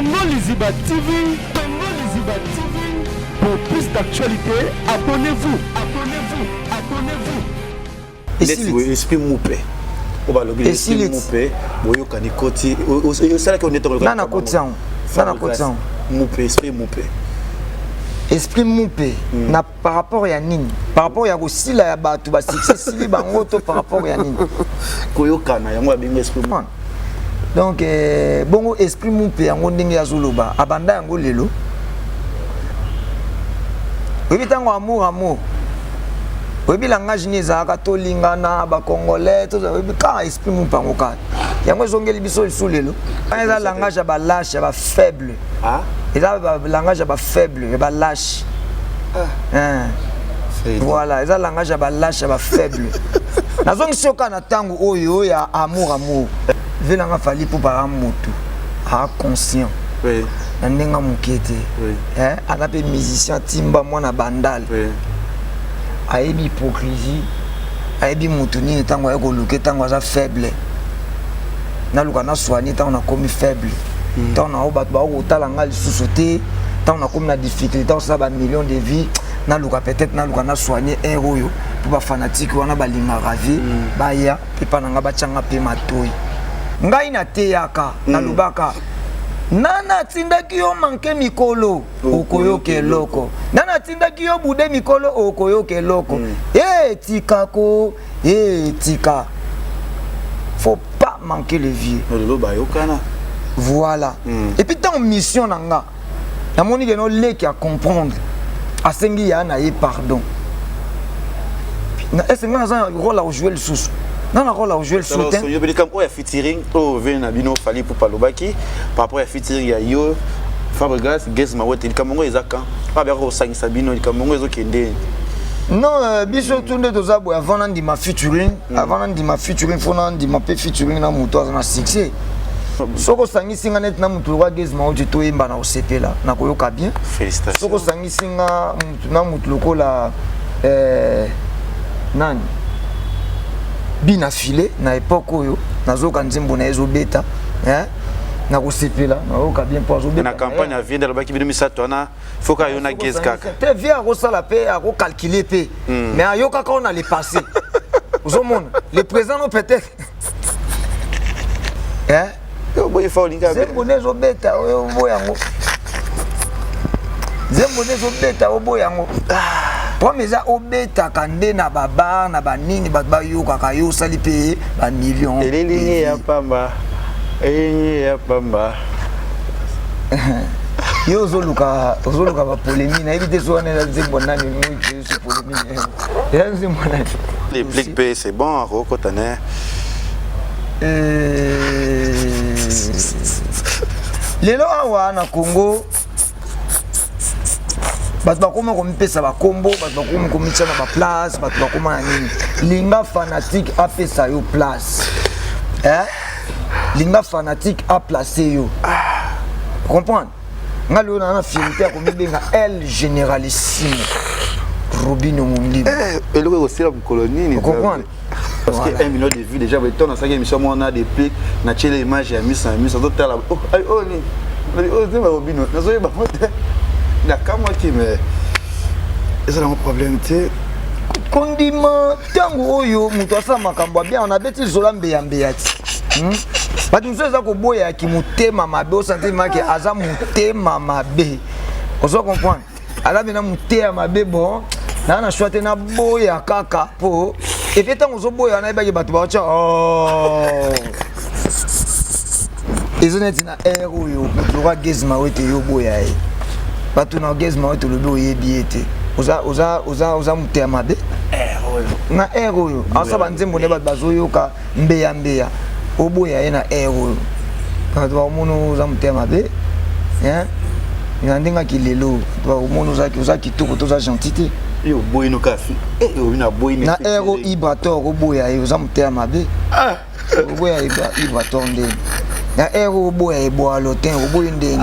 Congo Liziba TV, Congo Liziba TV. Pour plus d'actualité, abonnez-vous, abonnez-vous, abonnez-vous. Et esprit moupé. On va le esprit moupé. Boyo kanikoti. C'est là qu'on est dans le. Nana kotian. Nana kotian. Moupé, esprit moupé. Esprit moupé. Na par rapport à Nini. Par rapport à aussi la batu ba succès sili bangoto par rapport à Nini. Koyo kana yango abinga esprit. Donc bongo esprit moupé yango ndenge ya zoloba. Abanda yango lelo. Oui, tango amour. Oui, langage ni ezaka tolingana ba congolais tout ça. Oui, quand esprit moupé yango ka. Yango zongeli biso sous lelo. Eza langage ya ba lâche, ya ba faible. Ah? Eza ba langage ya ba faible, ya ba lâche. Ah. Voilà, eza langage ya ba lâche, ya ba faible. Nazongi soka na tango oyo ya amour. Velanga fali pour par motu. Ah conscient. Oui. Nandenga mukete. Oui. On appelle musicien timba mwana bandal. Oui. Ayebi hypocrisie. Ayebi mutuni ni tango yako luke tango za faible. Na luka na soigner tango na komi faible. Tango na oba ba otala ngali sous-sauter. Tango na komi na difficulté, tango ça ba millions de vies. Na luka peut-être na luka na soigner héros yo pour ba fanatique wana ba linga ravi. Ba ya pe pa nga ba changa pe matoi. Ngai na teyaka na lubaka. Nana tindaki yo manke mikolo okoyoke loko. Nana tindaki yo bude mikolo okoyoke loko. Tikako, tika. Faut pas manquer le vieux. Voilà. Et puis dans mission nanga, na moni que no leki à comprendre. Asengi ya na ye pardon. Est-ce que nous avons un rôle à jouer le sous? Non, la rôle à jouer le soutien. Il y a featuring au Venabino Fali pour Palobaki. Par rapport à featuring, il y a Yo, Fabregas, Gezma, il Cameroun et Zakan. Pas vers au 5 Sabino, il Cameroun et Okende. Non, Biso tourne de Zabo avant de ma featuring. Avant de ma featuring, il faut de ma featuring dans mon toit dans succès. Soko sangi singa net na mutu wa Gezma o jito yemba na OCP là. Na koyoka bien. Félicitations. Soko sangi singa na mutu lokola nani? Bina filé na époque oyo nazoka nzembo na ezo beta na kosepela naoka bien pozo beta na campagne a vient lobaki bino misato na foka yo na Gezka te vient ko sala pe a ko calculer pe mais ayoka ka on a les passé au monde le présent non peut-être yo boye fa olinga nzembo nezo beta oyo boyango nzembo nezo beta oboyango Promesa obeta kande na baba na banini ba yo kaka yo sali pe ba millions. Elili ya pamba. Ya pamba. Yo zoluka ba polémique na éviter so na nzembo nani moi je polémique. Ya nzembo nani. Les blick P c'est bon roko tane. Lelo awa na Congo bato bakoma komipesa bakombo bato bakoma komitya na baplace bato bakoma na nini linga fanatique apesa yo place linga fanatique a placé yo comprendre nga lelo na fierté ya komibenga el généralissime Robino Mundi eloko osila colonie ni comprendre parce que 1 million de vues déjà beton na 5 émission on a des pics na télé image ya misa totala oh ni zema Robino nazoye ba la kama qui mais c'est un problème tu kondima tango oyo muto asa makambo bien on a beti zolambe ya mbeyati bato nsoza ko boya ki mutema mabe o sentiment que aza mutema mabe ozo comprendre ala bena mutema mabe bon na choite na boya kaka po et puis tango zo boya na ba ki bato ba cha ezoneti na ero yo muto Gezma wete yo boya Batu na Gezma wetu lobo yebi ete oza mutea mabe na ero yo asa banzembo ne bazo yoka mbeya oboya ye na ero yo batu ba mono oza mutea mabe ina ndenga kilelo ba mono oza kitoko to za gentité yo boy no kafi yo bina boy na ero ibrator oboya ye oza mutea mabe oboya ibrator ndenge na ero boya ebo alotin oboye ndenge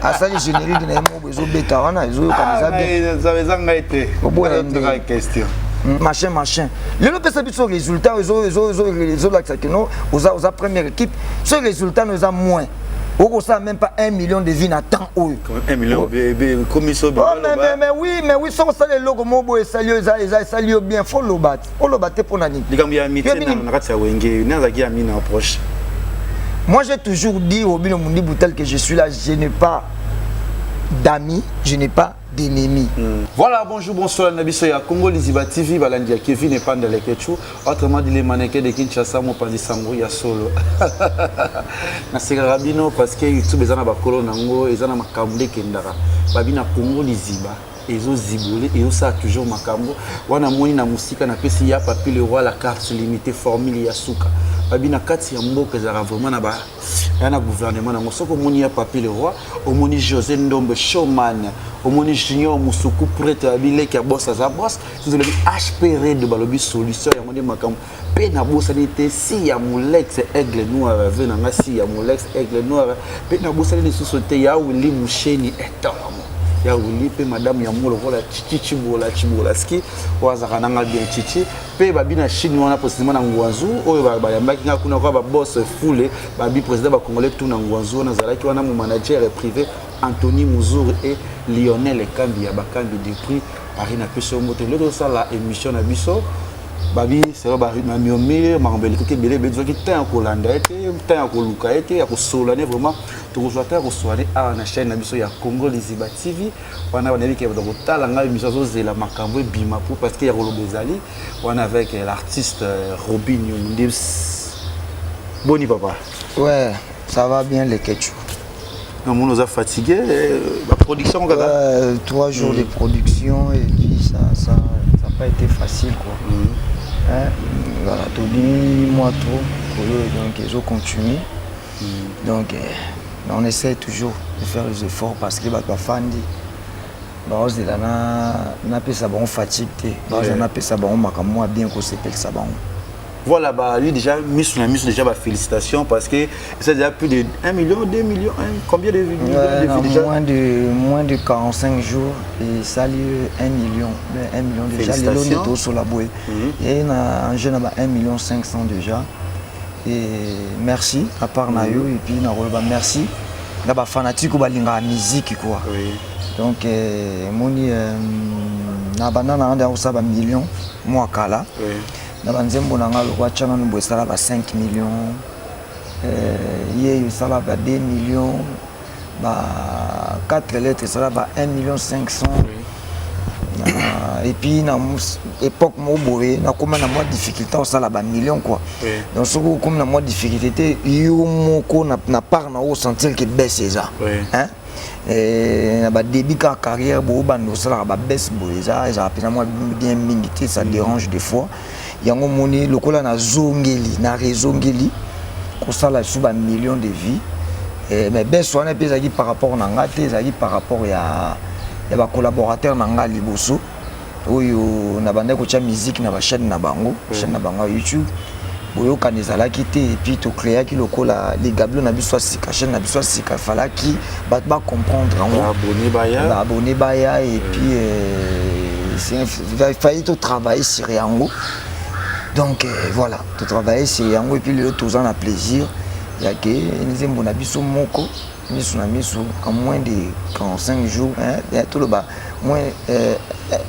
asali générique na yemo bezo beta wana ezo kanisa bien ça veut zanga été oboya ndenge question machin lelo pesa biso résultat ezo la que non oza première équipe ce résultat nous a moins Au ça même pas 1 million de vues n'attend eux. 1 million bébé comme ça. Mais oui, sans ça les logos mobo et salio salio bien faut lobat. Faut lobater pour nani. Moi j'ai toujours dit au Bino Mundi Boutel que je suis là, je n'ai pas d'amis, je n'ai pas d'ennemis. Voilà, bonjour, bonsoir, Nabiso ya Congo Liziba TV, Balandia Kevin et Panda Lekechu. Autrement dit, les mannequins de Kinshasa, mon pandi Sango, ya solo. Na Rabino, parce que YouTube, ils ont un bakolo nango, ils ont un makamble kendara. Babina Congo Liziba. Ezo zibole et ça toujours makambo wana moni na musika na pesi ya papi le roi la carte limitée formule ya suka babina kati ya mboka za vraiment na ba yana gouvernement na mosoko moni ya papi le roi omoni José Ndombe showman omoni Junior Musuku prêtre abile ki boss za boss vous le HPR de balobi solution ya moni makambo pe na bossa nité si ya Molex aigle noir venant nga si ya Molex aigle noir pe na bossa ni société ya Willy Musheni etam ya wuli pe madame ya molo vola chichi bola chibola ski wazaka nanga bien chichi pe babi na Chine wana possiblement na ngwanzu oyo ba yambaki nga kuna kwa ba boss foule babi président ba congolais tout na ngwanzu na zalaki wana mu manager privé Anthony Muzuru et Lionel Kambi ya bakambi du prix Paris na peso moto le ça la émission na biso babi c'est ba na miomé mambeli ke belé bezo ki tan ko landa ete tan ko luka ete ya ko solane vraiment to ko soata ko soane a na chaîne na biso ya Congo Liziba TV wana wana ke ba ko tala nga émission zo zela makambo bima pour parce que ya ko lobezali wana avec l'artiste Robinho Ndims. Boni papa. Ouais, ça va bien les ketchou. Non, on nous a fatigué la production 3 jours de production et puis ça n'a pas été facile quoi. Hein? Voilà, tout dit moi trop, donc ils ont continué. Donc on essaie toujours de faire les efforts parce que les fans disent na pesa bon fatigue na pesa bon makamwa bien ko sepel ça bon. Voilà, bah, lui déjà, mis déjà bah, félicitations parce que c'est déjà plus de 1 million, 2 millions, combien de vues déjà moins de 45 jours et ça lui 1 million. 1 million déjà, les lots de sur la bouée. Et en jeune, 1 million 500 déjà. Et merci à part Nayo et puis merci. Il y a des fanatiques qui ont la musique quoi. Donc, moni na banana anda usaba million moi kala. Na banzembo na ngalo kwa chana mbo sala ba 5 millions ye sala ba 2 millions ba 4 lettres sala ba 1 million 500 et puis na époque mo boé na comme na moi difficulté au sala ba million quoi donc ce comme na moi difficulté yo moko na part na au sentir que baisse ça hein na ba début ka carrière bo bando sala ba baisse boé ça pena moi bien minité ça dérange des fois yango moni lokola na zongeli na rezongeli ko sala suba millions de vies mais beso na pesa ki par rapport na ngate za ki par rapport ya ba collaborateurs na ngali boso oyo na bande ko cha musique na ba chaîne na bango YouTube boyo kanezala kité et puis to créer ki lokola les gablo na biso sika chaîne na biso sika fala ki ba comprendre abonné baya et puis il fallait tout travailler sur yango. Donc voilà, tout travailler c'est yango et puis le tous en a plaisir. Il y a que nous avons biso moko, en moins de 45 jours, hein, tout le bas, moins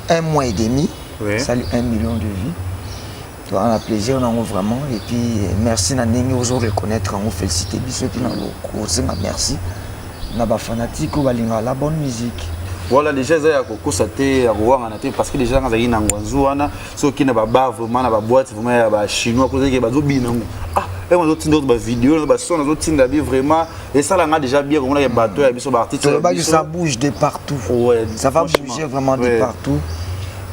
1 mois et demi, ça 1 million de vies. On a plaisir, on a vraiment et puis merci na ningi aux reconnaître, on féliciter biso puis na lo merci. Na ba fanatique ou balinga la bonne musique. Voilà, déjà, ça y a constaté parce que les gens qui ont ngwanzuana ceux qui n'ont pas vraiment na boîte vraiment ba chinois cause que bazo binango ah et on autre d'autres vidéos ba son autres vraiment et ça là déjà bien on a bateau et biso ba artiste ça bouge de partout ça va bouger vraiment de partout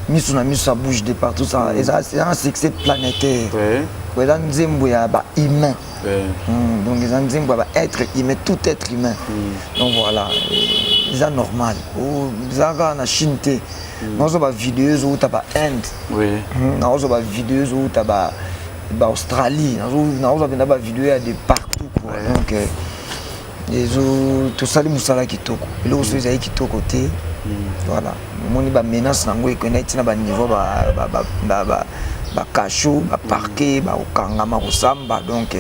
misuna ça bouge de partout ça c'est un succès planétaire ouais là nzembo ya ba humain donc les nzembo ba être humain tout être humain donc voilà c'est normal ou zaga na chinte nous avons vidéos où tu as Inde nous avons vidéos où tu as Australie nous avons des vidéos de partout quoi donc tout ça les musala kitoko et là aussi ils kitoko côté voilà moni ba menace nango et connaître na ba niveau ba cachot ba parquet ba okangama ko samba donc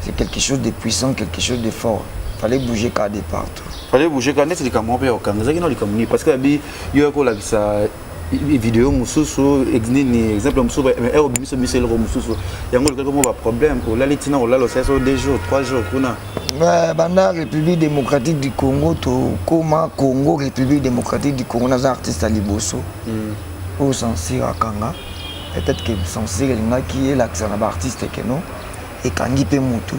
c'est quelque chose de puissant quelque chose de fort fallait bouger qu'à des partout. Fallait bouger quand c'est comme on peut au Kanga qui non comme parce que bi yo ko la ça vidéo mususu exemple mususu mais au biso misel ro mususu yango le comme problème pour la litina on la le 2 jours 3 jours kuna banda République démocratique du Congo to koma Congo République démocratique du Congo na artiste à liboso au censure à Kanga peut-être que censure linga qui est l'accent à artiste que non et kangi pe mutu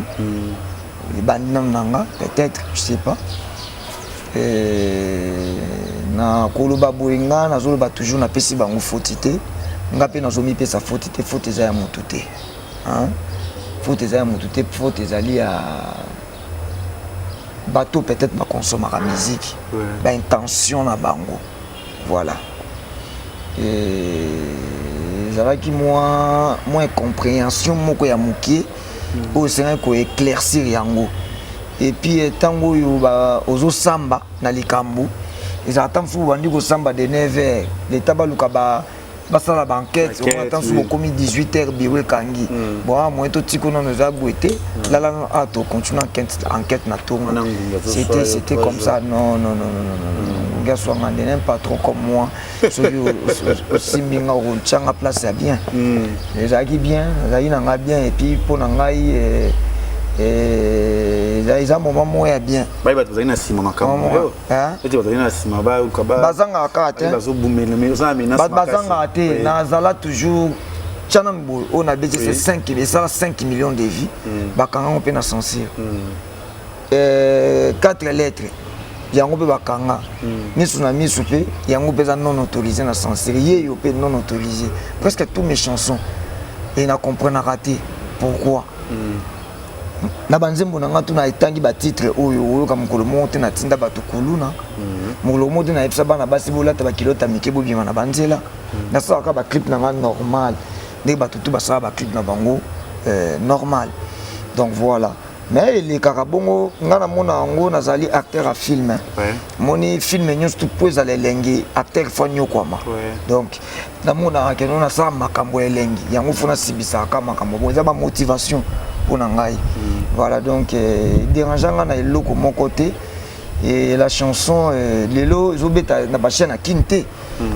les bandam nanga peut-être je sais pas na koloba boyenga na zoloba toujours na pesi bango fotité nga pe na zomi pesa fotité faute za ya mutu te hein faute za ya mutu te faute ezali à bateau peut-être ba consommer la musique ba intention na bango voilà et ça va qui moins compréhension moko ya mukie au c'est ko éclaircir yango et puis tango yo ba ozo samba na likambu ils attendent fou bandi ko samba de 9h l'état ba luka ba basala banquette on attend sous comme 18h biwe kangi bon moi to tiko non nous a bouté là là to continue enquête na tour c'était comme ça non gars soit mandé un patron comme moi celui aussi minga on tient place c'est bien les a qui bien les a bien et puis pour ngai ils ont moment moins bien ba ba tozali na sima makambo hein eti bazali na sima ba ukaba bazanga kate bazo boumela mais ça menace bazanga te na zala toujours chanambo on a baissé c'est 5 millions de vies bakanga on peut na censure 4 lettres yango pe bakanga misu na misu pe yango pesa non autorisé na censure yeyo pe non autorisé presque toutes mes chansons et na comprendre raté pourquoi na banzembo nanga tuna itangi ba titre oyo ka mukolo monte na tinda bato kuluna mukolo monte na epsa bana basi bolata ba kilota mikebo bima na banzela na sala ka ba clip nanga normal ne bato tu ba sala ba clip na bango normal donc voilà mais les karabongo ngana mona ngo nazali acteur à film moni film nyos tout poza lengi acteur fanyo kwama donc na mona ke nona sa makambo elengi yango fona sibisa ka makambo boza ba motivation pour nangai voilà donc dérangeant na eloko mon côté et la chanson lelo zobeta na ba chaîne à Kinte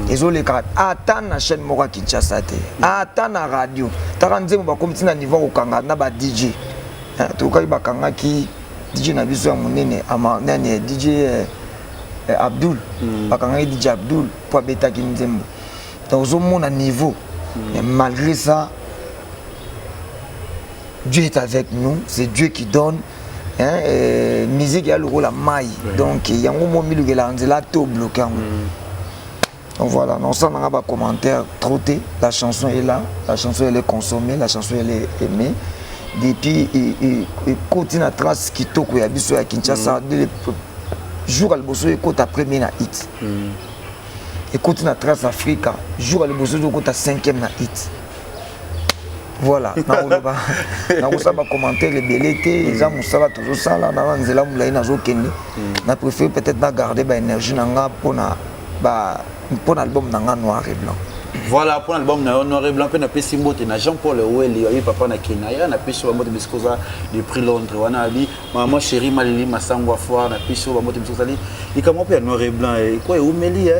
ezoleka ata na chaîne moko Kinshasa te ata na radio taranzemo ba komiti na niveau okanga na ba DJ to kai ba kanga ki DJ na biso ya munene ama nani DJ Abdul ba kanga DJ Abdul pour beta kinzembo donc zomona niveau mais malgré ça Dieu est avec nous, c'est Dieu qui donne. Musique a le rôle à maille. Donc il y a un moment où il y a un tout bloqué. Donc voilà, non ça n'a pas de commentaire trotté. La chanson est là, la chanson elle est consommée, la chanson elle est aimée. Depuis il continue à trace qui toque à biso à Kinshasa de jour à le bosso et côte après na hit. Et continue à trace Africa, jour à le bosso de côte à 5e na hit. Voilà, na ça va commenter les belletés, les amis ça va toujours ça là na nzela mula ina zo kende. Na préfère peut-être na garder ba énergie nanga pour l'album nanga noir et blanc. Voilà pour l'album noir et blanc pe na pesi mbote na Jean-Paul Oweli oyi papa na Kenya na pesi ba mbote biskoza de prix Londres wana ali maman chérie malili masangwa foire na pesi ba mbote biskoza ali ikamo pe noir et blanc et quoi umeli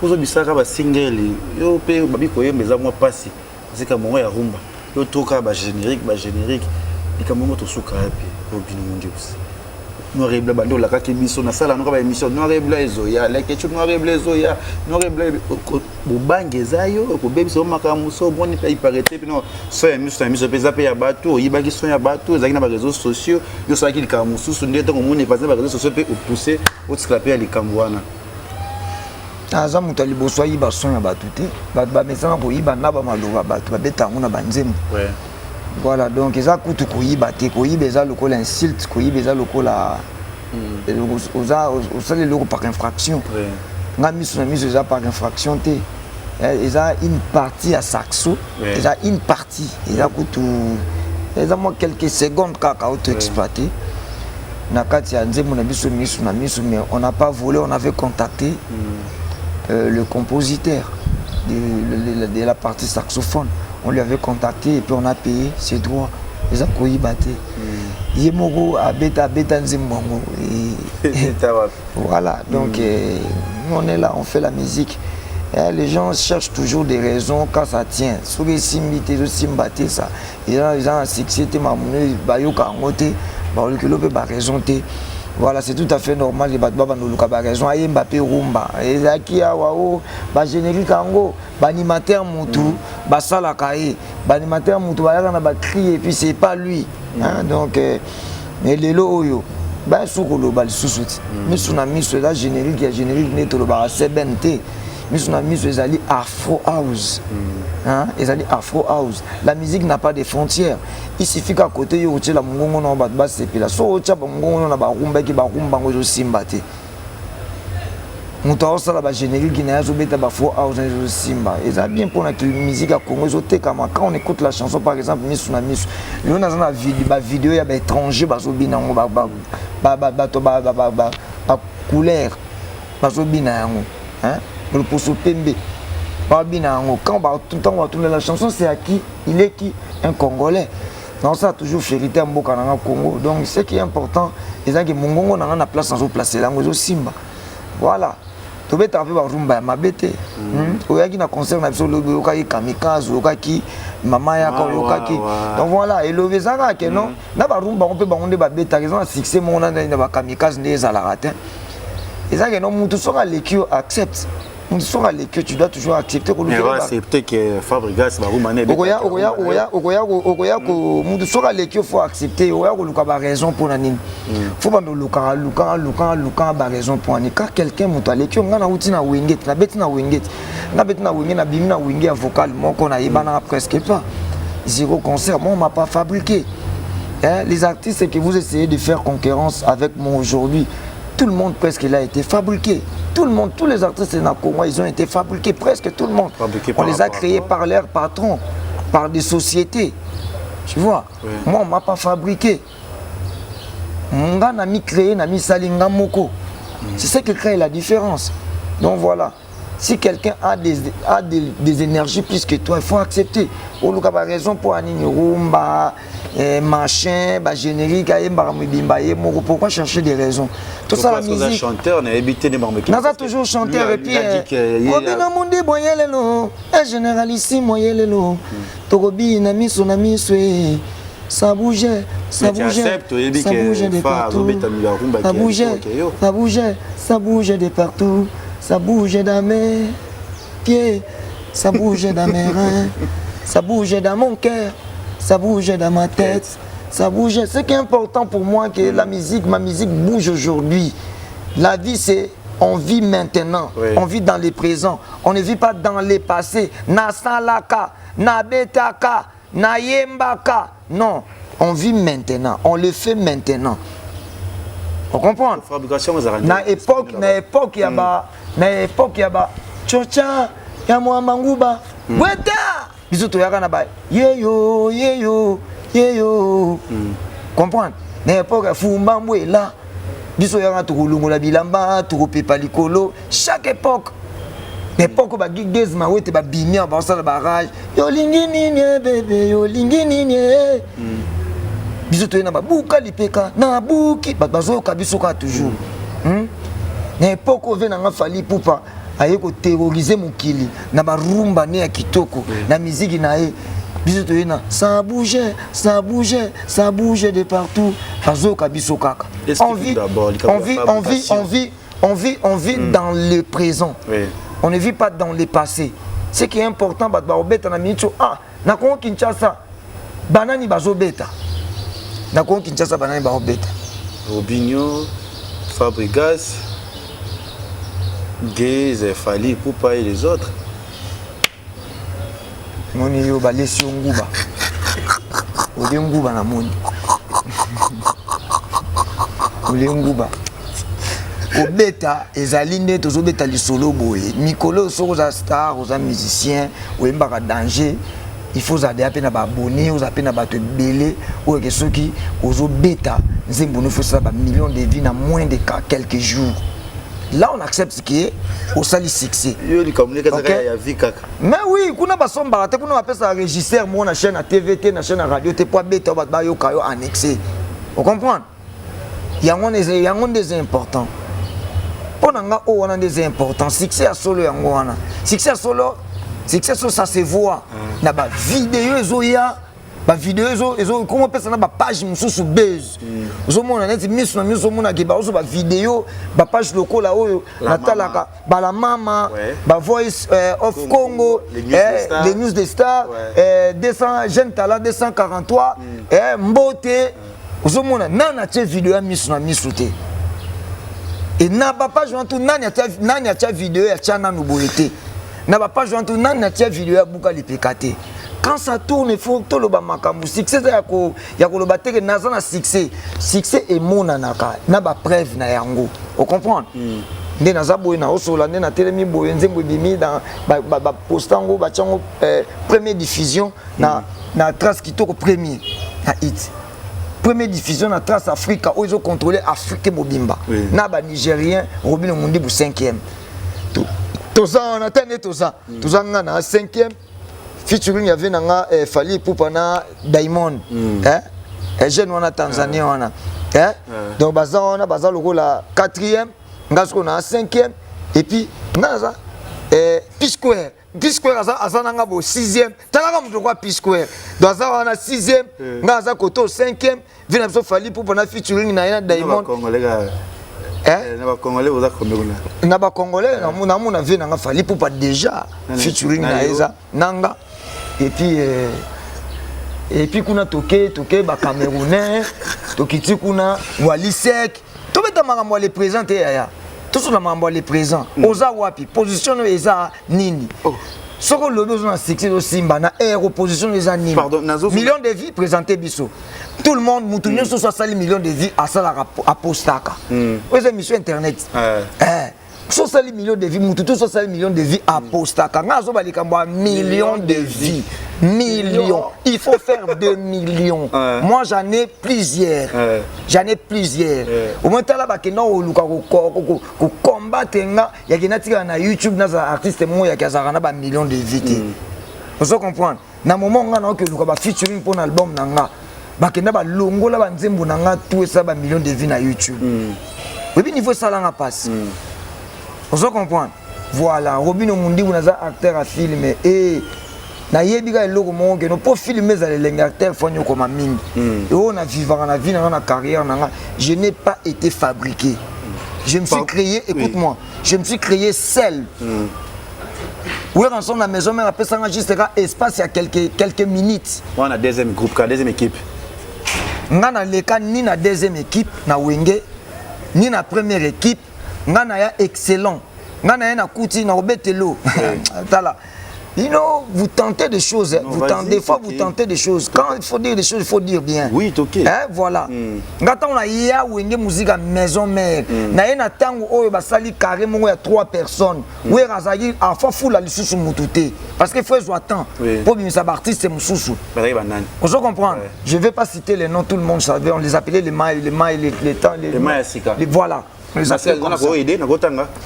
kuzo bisaka ba single yo pe babi koyembeza moi pasi zika mongo ya rumba yo toka ba générique et comme moto suka hapi obino monde aussi noir et blanc bando la kaki biso na sala noka ba émission noir et blanc ezoya la question noir et blanc ezoya noir et blanc bo bangeza yo ko bebiso makamu so boni pa iparete pino so ya miso peza pe ya bato yibaki so ya bato ezaki na ba réseaux sociaux yo soaki likamu susu ndete ko moni pasa ba réseaux sociaux pe pousser au scraper likambo wana aza mutu aliboso ayiba son ya bato te bato bamesana koyiba na bamaloba bato babeta yango na banzembo voilà donc eza kutu koyiba te koyiba eza lokola insulte koyiba eza lokola osali eloko par infraction nga miso na miso eza par infraction te eza une partie ya saxo eza une partie eza kutu eza mwa quelques secondes kaka auto-exploité na kati ya nzembo na biso miso na miso mais on n'a pas volé on avait contacté le compositeur de la partie saxophone. On lui avait contacté et puis on a payé ses droits. eza koyiba te ye moko abeta nzembo yango voilà donc on est là, on fait la musique. Et les gens cherchent toujours des raisons quand ça tient. Sur les simbités, ça. Ils ont un succès, voilà, c'est tout à fait normal. Les Batbaba nous ont raison. Aïe Mbappé Rumba, Ezaki Awao, générique Ango, animateur Moutou, Basala Kaye, animateur Moutou, ba crier et puis c'est pas lui. Donc, mais les loyo. Ben sukolo bal susut mais suna miso la générique ya générique neto lo ba sebente mais suna miso ezali afro house ezali afro house. La musique n'a pas de frontières. Il suffit qu'à côté yo tche la mungongo na ba ba sepela so tcha ba mungongo na ba rumba ki ba rumba ngo simba te muto osala ba générique na zo beta ba afro house zo simba eza bien pour la musique à Congo zo te kama quand on écoute la chanson par exemple miso na miso yo na za vidéo ya ba étranger ba zo bina ngo ba couleur bazobina yango le poso pembe babina yango quand tout le temps on va tourner la chanson c'est à qui il est qui un Congolais donc ça a toujours vérité mboka na Congo donc ce qui est important c'est que mongongo na place sans placer lango zo simba voilà to beta pe ba rumba ya mabete oyaki na concert na biso lobi okaki kamikaze okaki mama ya ko okaki donc voilà et le vezanga que non na ba rumba on peut ba onde ba beta raison succès mon na ba kamikaze ne za la ratin et ça que non mutu soka lekio accepte mutu soka lekio tu dois toujours accepter que le accepter que Fabregas ba rumba ne okoya ko mutu soka lekio faut accepter oya ko luka ba raison pour nani faut pas luka ba raison pour nani car quelqu'un mutu lekio ngana uti na wingate na beti na wingate na bimi na wingi vocal moko na yebana presque pas zéro concert moi on m'a pas fabriqué les artistes que vous essayez de faire concurrence avec moi aujourd'hui tout le monde presque il a été fabriqué. Tout le monde, tous les artistes de Congo, ils ont été fabriqués, presque tout le monde. On les a créés par leurs patrons, par des sociétés. Tu vois, moi on m'a pas fabriqué. Mon gars n'a mis créé, n'a mis salinga moko. C'est ça qui crée la différence. Donc voilà. Si quelqu'un a des énergies plus que toi, il faut accepter. On a pas raison pour Anini Rumba, machin, générique, pourquoi chercher des raisons? Tout ça la musique. Chanteur, on a évité des membres. On a toujours chanteur et puis. Généralissime, moyelelo. Togobi, nami, son ami, ça bougeait, ça bougeait, ça bougeait de partout. Ça bougeait de partout. Ça bouge dans mes pieds, ça bouge dans mes reins, ça bouge dans mon cœur, ça bouge dans ma tête, ça bouge. Ce qui est important pour moi, que la musique, ma musique bouge aujourd'hui. La vie, c'est on vit maintenant, on vit dans le présent, on ne vit pas dans le passé. Na salaka, na betaka, na yembaka. Non, on vit maintenant, on le fait maintenant. On comprend? Na époque, il y a na époque ya ba chocha ya mwa manguba weta biso to yaka na ba yeyo comprendre na époque ya fumba mbwela biso yaka to kulungola bilamba to pepa likolo chaque époque l'époque ba gigez ma wete ba bimia ba sala barrage yo lingi nini bébé yo lingi nini biso to na ba buka lipeka na buki ba bazo ka biso ka toujours na époque où venanga fali poupa aye ko terroriser mukili na ba rumba ne ya kitoko na musique na ye biso to yena ça bougeait de partout azo ka biso kaka on vit dans le présent on ne vit pas dans le passé ce qui est important ba obeta na mincho na Congo Kinshasa banani bazo beta na Congo Kinshasa banani ba obeta Robinho Fabregas Gaze, Fali, Poupa et les autres. Moni yo ba lesi nguba. Ode nguba na moni. Ode nguba. Obeta ezali nde tozo beta lisolo boye. Mikolo so za star, za musicien, oyemba ka danger. Il faut aider à peine à abonner, aux appels à battre belé, ou que ceux qui osent bêta, nous faut ça millions de vies en moins de quelques jours. là on accepte que au sali succès. Mais oui, kuna ba somba te kuna ba pesa régisseur mo na chaîne à TVT na chaîne à radio te po beta ba yo kayo annexé. Vous comprenez? Il y a des importants. Pour nga o wana des importants. Succès à solo yango wana. Succès à solo ça se voit. Na ba vidéo ezoya ba vidéo ezo comment pesa na ba page mususu buzz. Ozo mona net miso na miso mona ke ba ozo ba vidéo ba page lokola oyo na talaka ba la mama ba voice of Congo les news des stars 200 jeunes talents 243 mbote ozo mona nana tie vidéo ya miso na miso te. Et na ba page wantu nani atia vidéo ya chana nuboete. Na ba page wantu nani atia vidéo ya buka lipekate. Quand ça tourne, il faut que le makambu succès ya ko loba te que naza na succès est mon nanaka na ba preuve na yango. Vous comprenez? Nde naza boy na osola nde na telemi boy nzembo bimi dans ba postango ba chango première diffusion na trace kitoko premier na hit. Première diffusion na trace Africa où ils ont contrôlé Afrique mobimba. Na ba Nigérien Robin Mundibu 5e. Toza on attendait toza nga na 5e. Featuring y avait nanga Fally Ipupa na Diamond jeune wana Tanzanie wana donc baza wana baza loko la 4e ngasko na 5e et puis naza P-Square asa nanga bo 6e talaka muto kwa P-Square donc asa wana 6e ngaza koto 5e vina biso Fally Ipupa na featuring na Diamond na ba congolais na mona vina nga Fally Ipupa déjà featuring na eza nanga. Et puis kuna toke ba Camerounais tokiti kuna Walisek to beta makambo les présenter ya to so na makambo les présents oza wapi position eza nini soko lobo na succès au Simba na position eza nini millions de vies présenté biso tout le monde mutunyo so 60 millions de vies à ça à postaka aux émissions internet 60 millions de vies, mututu 60 millions de vies à postaka. Ngazo balikamba millions de vies. Millions. Il faut faire 2 millions. Moi j'en ai plusieurs. Au moins là bakena oluka ko combattre nga ya kinatika na YouTube na za artiste mo ya kazara na ba millions de vies. Vous comprenez? Na moment nga na ke luka ba featuring pour album na nga. Bakena ba longola ba nzembo na nga tout ça ba millions de vies na YouTube. Oui, niveau ça là passe. Vous comprenez? Voilà, Robin Mundibu naza acteur à filmer et na yebika eloko mo que no pour filmer za les acteurs fonyo comme mingi. Et on a vivre na vie na carrière na je n'ai pas été fabriqué. Je me suis créé, écoute-moi, je me suis créé seul. Oui, on sont à la maison mais après ça juste espace il y a quelques minutes. On a deuxième groupe, deuxième équipe. Ngana leka ni na deuxième équipe na Wenge ni na première équipe. Ngana ya excellent. Ngana ya na kuti na obetelo. Tala. You know, vous tentez des choses, des fois vous tentez des choses. Quand il faut dire des choses, il faut dire bien. Oui, ok. Voilà. Ngata on a ya wenge musique à maison mère. Na yena tango oyo basali carrément ya 3 personnes. Oui, razali a fa fou la lisusu mutute parce que faut jouer temps pour bien sa artiste mususu. Vous comprenez? Je vais pas citer les noms, tout le monde savait, on les appelait les mailles voilà.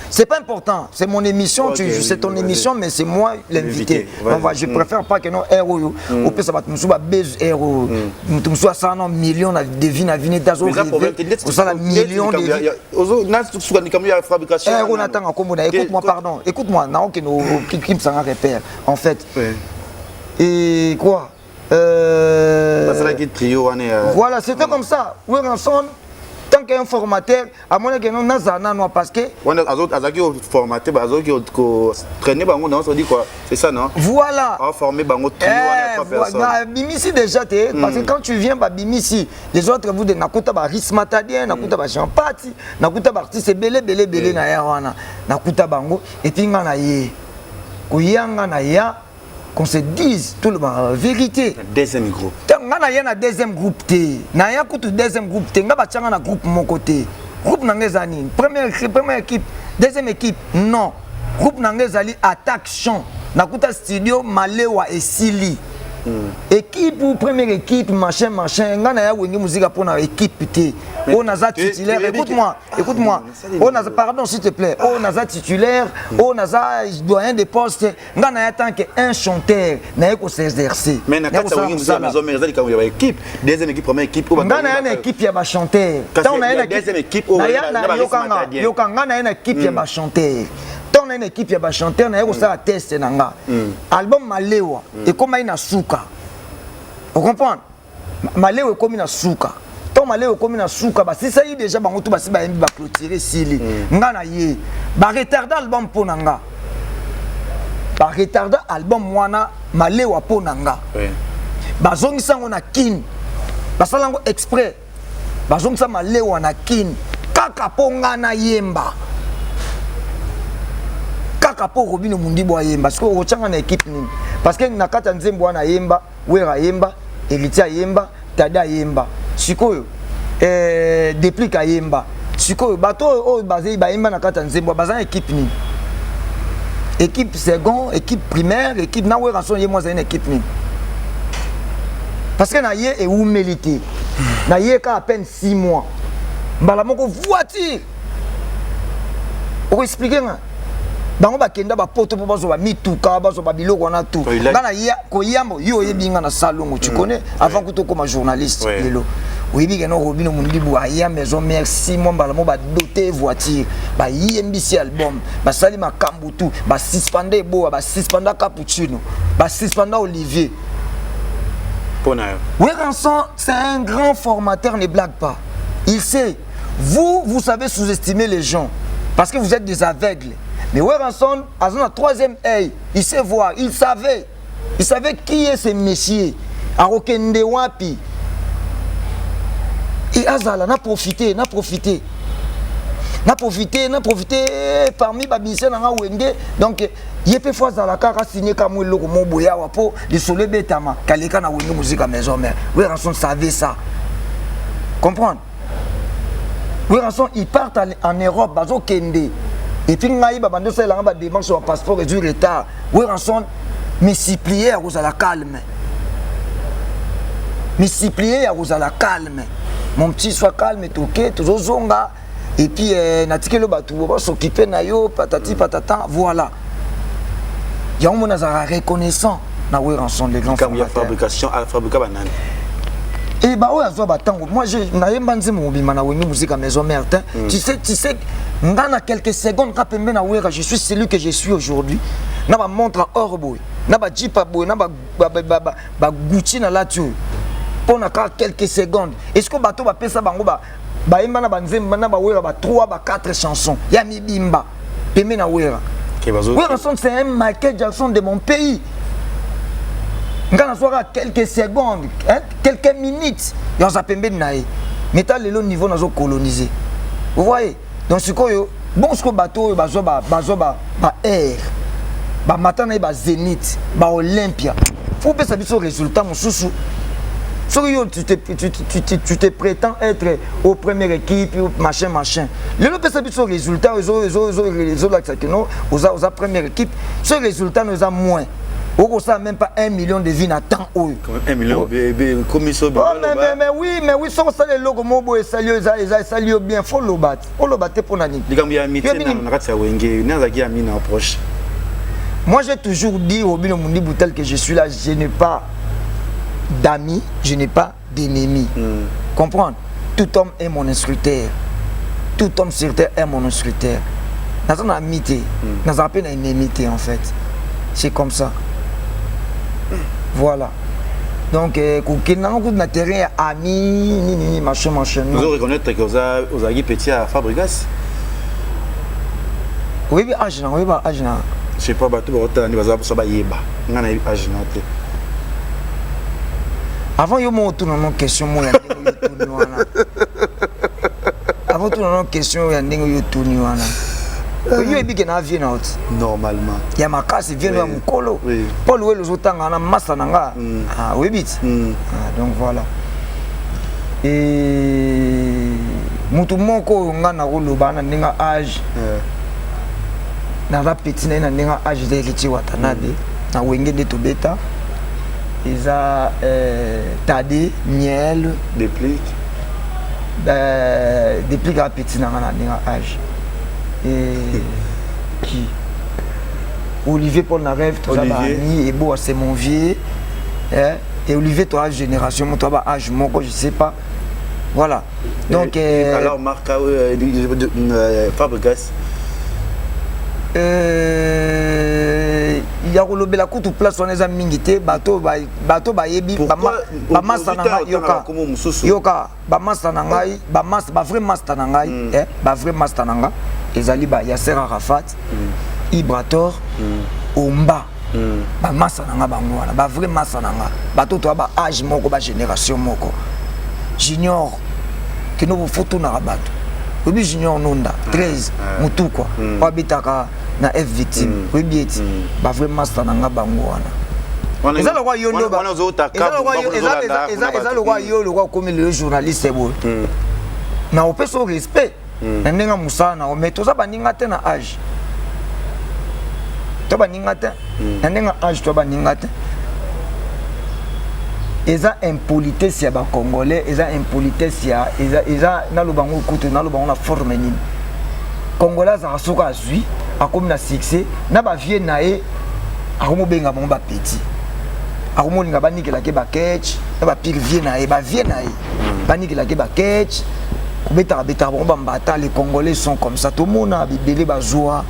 C'est pas important, c'est mon émission, c'est ton émission, mais c'est moi l'invité. Je préfère pas que nos héros, au plus ça va nous souba buzz héros, nous soit 100 millions de vies na vie d'azo rêver, ça la millions de vies. Héros n'attend comme écoute-moi pardon, écoute-moi, non que nos qui ça repère en fait. Et quoi voilà, c'était comme ça. Oui, ensemble. Tant qu'un formateur, à mon avis, non, parce que. C'est ça, non? Voilà. Former Bango Bimisi déjà, parce que quand tu viens, Bimisi, les autres, vous de Nakuta Rismatadien, Nakuta Champati, Nakuta Artiste, belé, na yawana, Nakuta Bango, et puis Nganaye. Kouyanga Naya. Qu'on se dise tout le monde vérité. Deuxième groupe. Ngana ya na deuxième groupe te. Na ya kutu deuxième groupe te. Nga bachanga na groupe mon côté. Groupe nangezani. Première équipe, deuxième équipe. Non. Groupe nangezali attaque chant. Nakuta studio Malewa et Sili. équipe ou première équipe machin ngana ya wenge musique pour na équipe té on a titulaire écoute-moi on a pardon s'il te plaît on a titulaire on a doyen de poste ngana ya tant que un chanteur na yeko s'exercer mais na kata wenge musique maison mère quand il y a équipe deuxième équipe première équipe ngana ya équipe ya ba chanteur tant na ya deuxième équipe ngana ya équipe ya ba chanteur on a une équipe ya ba chanteur na yeko ça test nanga album Malewa et comme ina suka vous comprenez Malewa comme ina suka tant Malewa comme ina suka ba si ça y déjà bango tout ba si ba clôturer sili ngana ye ba retarder album pour nanga ba retarder album wana Malewa pour nanga ba zongisa ngona kin ba salango exprès ba zongisa Malewa na kin kaka ponga na yemba kaka po Robino Mundibo ayemba parce que ochanga na équipe nini parce que na kata nzembo wana yemba wera yemba Elitia yemba Tada yemba sikoyo déplique yemba sikoyo bato o basé ba yemba na kata nzembo bazana équipe nini équipe second équipe primaire équipe na wera son yemwa za une équipe nini parce que na ye et ou mérité na ye ka à peine 6 mois mbala moko voiture on expliquer nga bango bakenda ba poto po bazo ba mituka bazo ba biloko na tout bana ya ko yambo yo yebinga na salongo tu connais avant que tu comme journaliste lelo oyebi ke no Robino Mundibo aya maison merci mon bala mo ba doter voiture ba yembisi album ba sali makambu tout ba suspender bo ba suspender cappuccino ba suspender Olivier pona Weranson c'est un grand formateur, ne blague pas, il sait vous savez sous-estimer les gens parce que vous êtes des aveugles. Mais Weranson, à son troisième œil, il sait voir, il savait qui est ce monsieur. À Rokende Wapi. Et Azala n'a profité parmi Babissé Nanga Wenge. Donc, il peut faire Zala Kara signer comme le Moboya Wapo, le soleil Betama, Kaleka na Wenge musique à maison mère. Weranson savait ça. Comprendre? Weranson, ils partent en Europe, Bazo Kende. Et puis, il y a des démarches sur le passeport et du retard. Weranson, mais si plié à la calme. Mon petit, soit calme, ok, toujours zonga. Et puis, natike le bateau, on va s'occuper na yo, patati patata, voilà. Il y a un monde reconnaissant na Weranson, les grands formateurs. Fabrication, à fabriquer banane. Et bah ouais, moi je n'ai pas dit mon bimana musique à maison mère. Tu sais, dans quelques secondes, je suis celui que je suis aujourd'hui. Na ba montre or boy, na ba jipa boy, na ba Gucci na la tu. Pour na quelques secondes. Est-ce que bateau va pesa bango ba imba na banzemba na ba wera ba 3 ba 4 chansons. Ya mi bimba. Pembe na wera. Weranson c'est un Michael Jackson de mon pays. Quand on soit quelques secondes, hein, quelques minutes, on s'appelle Benaï. Mais t'as le niveau nous colonisé. Vous voyez? Donc ce que bon ce que bateau bazoba air, matin na Zénith, Olympia. Faut pas savoir ce résultat mon sousou. Tu te prétends être aux premières équipes, machin. Le lot peut savoir ce résultat, aux premières équipes, ce résultat nous a moins. On ne même pas 1 million de vies à temps. 1 million de commission. Mais oui, sans ça, les logos mobo et salio bien, faut le battre. Faut le battre pour Nani. Moi, j'ai toujours dit au Robino Mundibo tel que je suis là, je n'ai pas d'amis, je n'ai pas d'ennemis. Comprendre? Tout homme est mon instructeur. Tout homme sur terre est mon instructeur. Dans une amitié, dans un peu une inimité en fait. C'est comme ça. Voilà. Donc, quand on a terrain ami, machin. Vous allez reconnaître que vous avez petit à Fabregas. Oui, agent. Je sais pas, tu vas avant, il y a une question. Avant, il y a une question. Normalement. Il y a ma casse, il vient de mon colo. Paul, où est le zotan en masse nanga. Ah, oui, vite. Donc voilà. Et. Moutoumoko, on a un rôle dans âge. Dans la petite, on a un âge de Richi Watanabe. Na wenge de Tobeta. eza Tadé Miel déplique à petit na âge et qui Olivier Paul Narev tout ça et bon c'est mon vieux et Olivier toi génération moi toi âge moi je sais pas voilà donc alors Marc Fabregas il y a kolobela kutu place on eza mingi te bato ba yebi ba master na yoka ba master na ngai ba vrai master na ngai ba vrai master na nga ezali ba Yasser Arafat Ibrator Omba ba master na nga bango wana ba vrai master na nga bato to ba âge moko ba génération moko junior que nous photo na bato obi junior nonda 13 mutu quoi wabitaka na F victime obieti ba vrai master na nga bango wana eza le roi yondo ba eza le roi yo le roi comme le journaliste bon na opeso respect na ndenga musana na ometo za baninga te na âge to baninga te na ndenga âge to baninga te eza impolitesse ya ba congolais eza impolitesse ya eza na lobango kutu na lobango na forme nini congolais za soka azui akomi na succès na ba vie na e akomo benga bango ba petit akomo linga banikela ke ba catch na ba pire vie na e banikela ke ba catch beta bango ba mbata les congolais sont comme ça tout monde a bibélé ba joie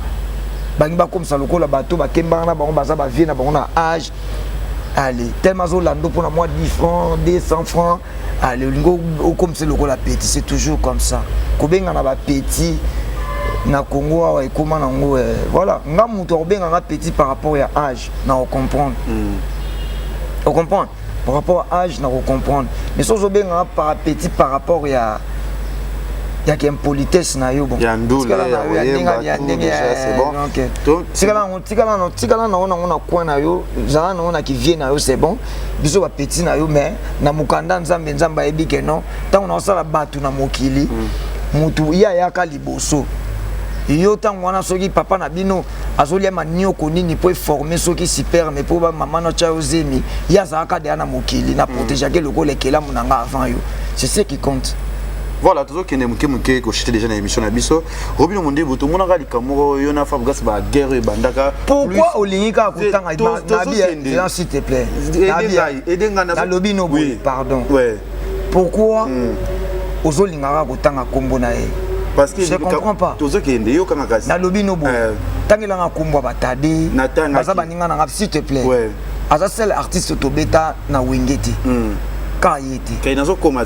bangi ba comme ça lokola bato ba kembana bango baza ba vie na bango na âge. Allez, tellement Zolando pour moi 10 francs, 200 francs. Allez, comme c'est le la petit, c'est toujours comme ça. Kobenga na ba petit na Congo et comment nango voilà, nga muto kobenga na petit par rapport à âge, na comprendre. On comprend par rapport à âge, na comprendre. Mais so zobenga par petit par rapport à il y a qu'une politesse na yo bon. Il y a un doule, c'est bon. Donc, tikala on a coin na yo, za na on a qui vient na yo c'est bon. Biso ba petit na yo mais na mukanda nzamba ebi ke non. Tant on a ça la batu na mokili. Mutu ya ka liboso. Yo tant on a soki papa na bino azolia manio konini pour former soki super mais pour maman na cha ozemi. Ya za ka de na mokili na protéger ke loko lekela munanga avant yo. C'est ce qui compte. Voilà, tout ce qui est muké que j'étais déjà dans l'émission Nabiso. Robin Mondé, tout le monde a dit que Yona Fabregas va guerre et bandaka. Pourquoi Olingika Koutanga Nabi, s'il te plaît? Nabi lobby no boy, pardon. Ouais. Pourquoi Ozolingaka Koutanga Kombo nae? Parce que je ne comprends pas. Tout ce qui est ndé yo kanga kasi. Na lobby no boy. Tangela Kombo batade. Baza baninga na s'il te plaît. Ouais. Aza seul artiste Tobeta na Wingeti.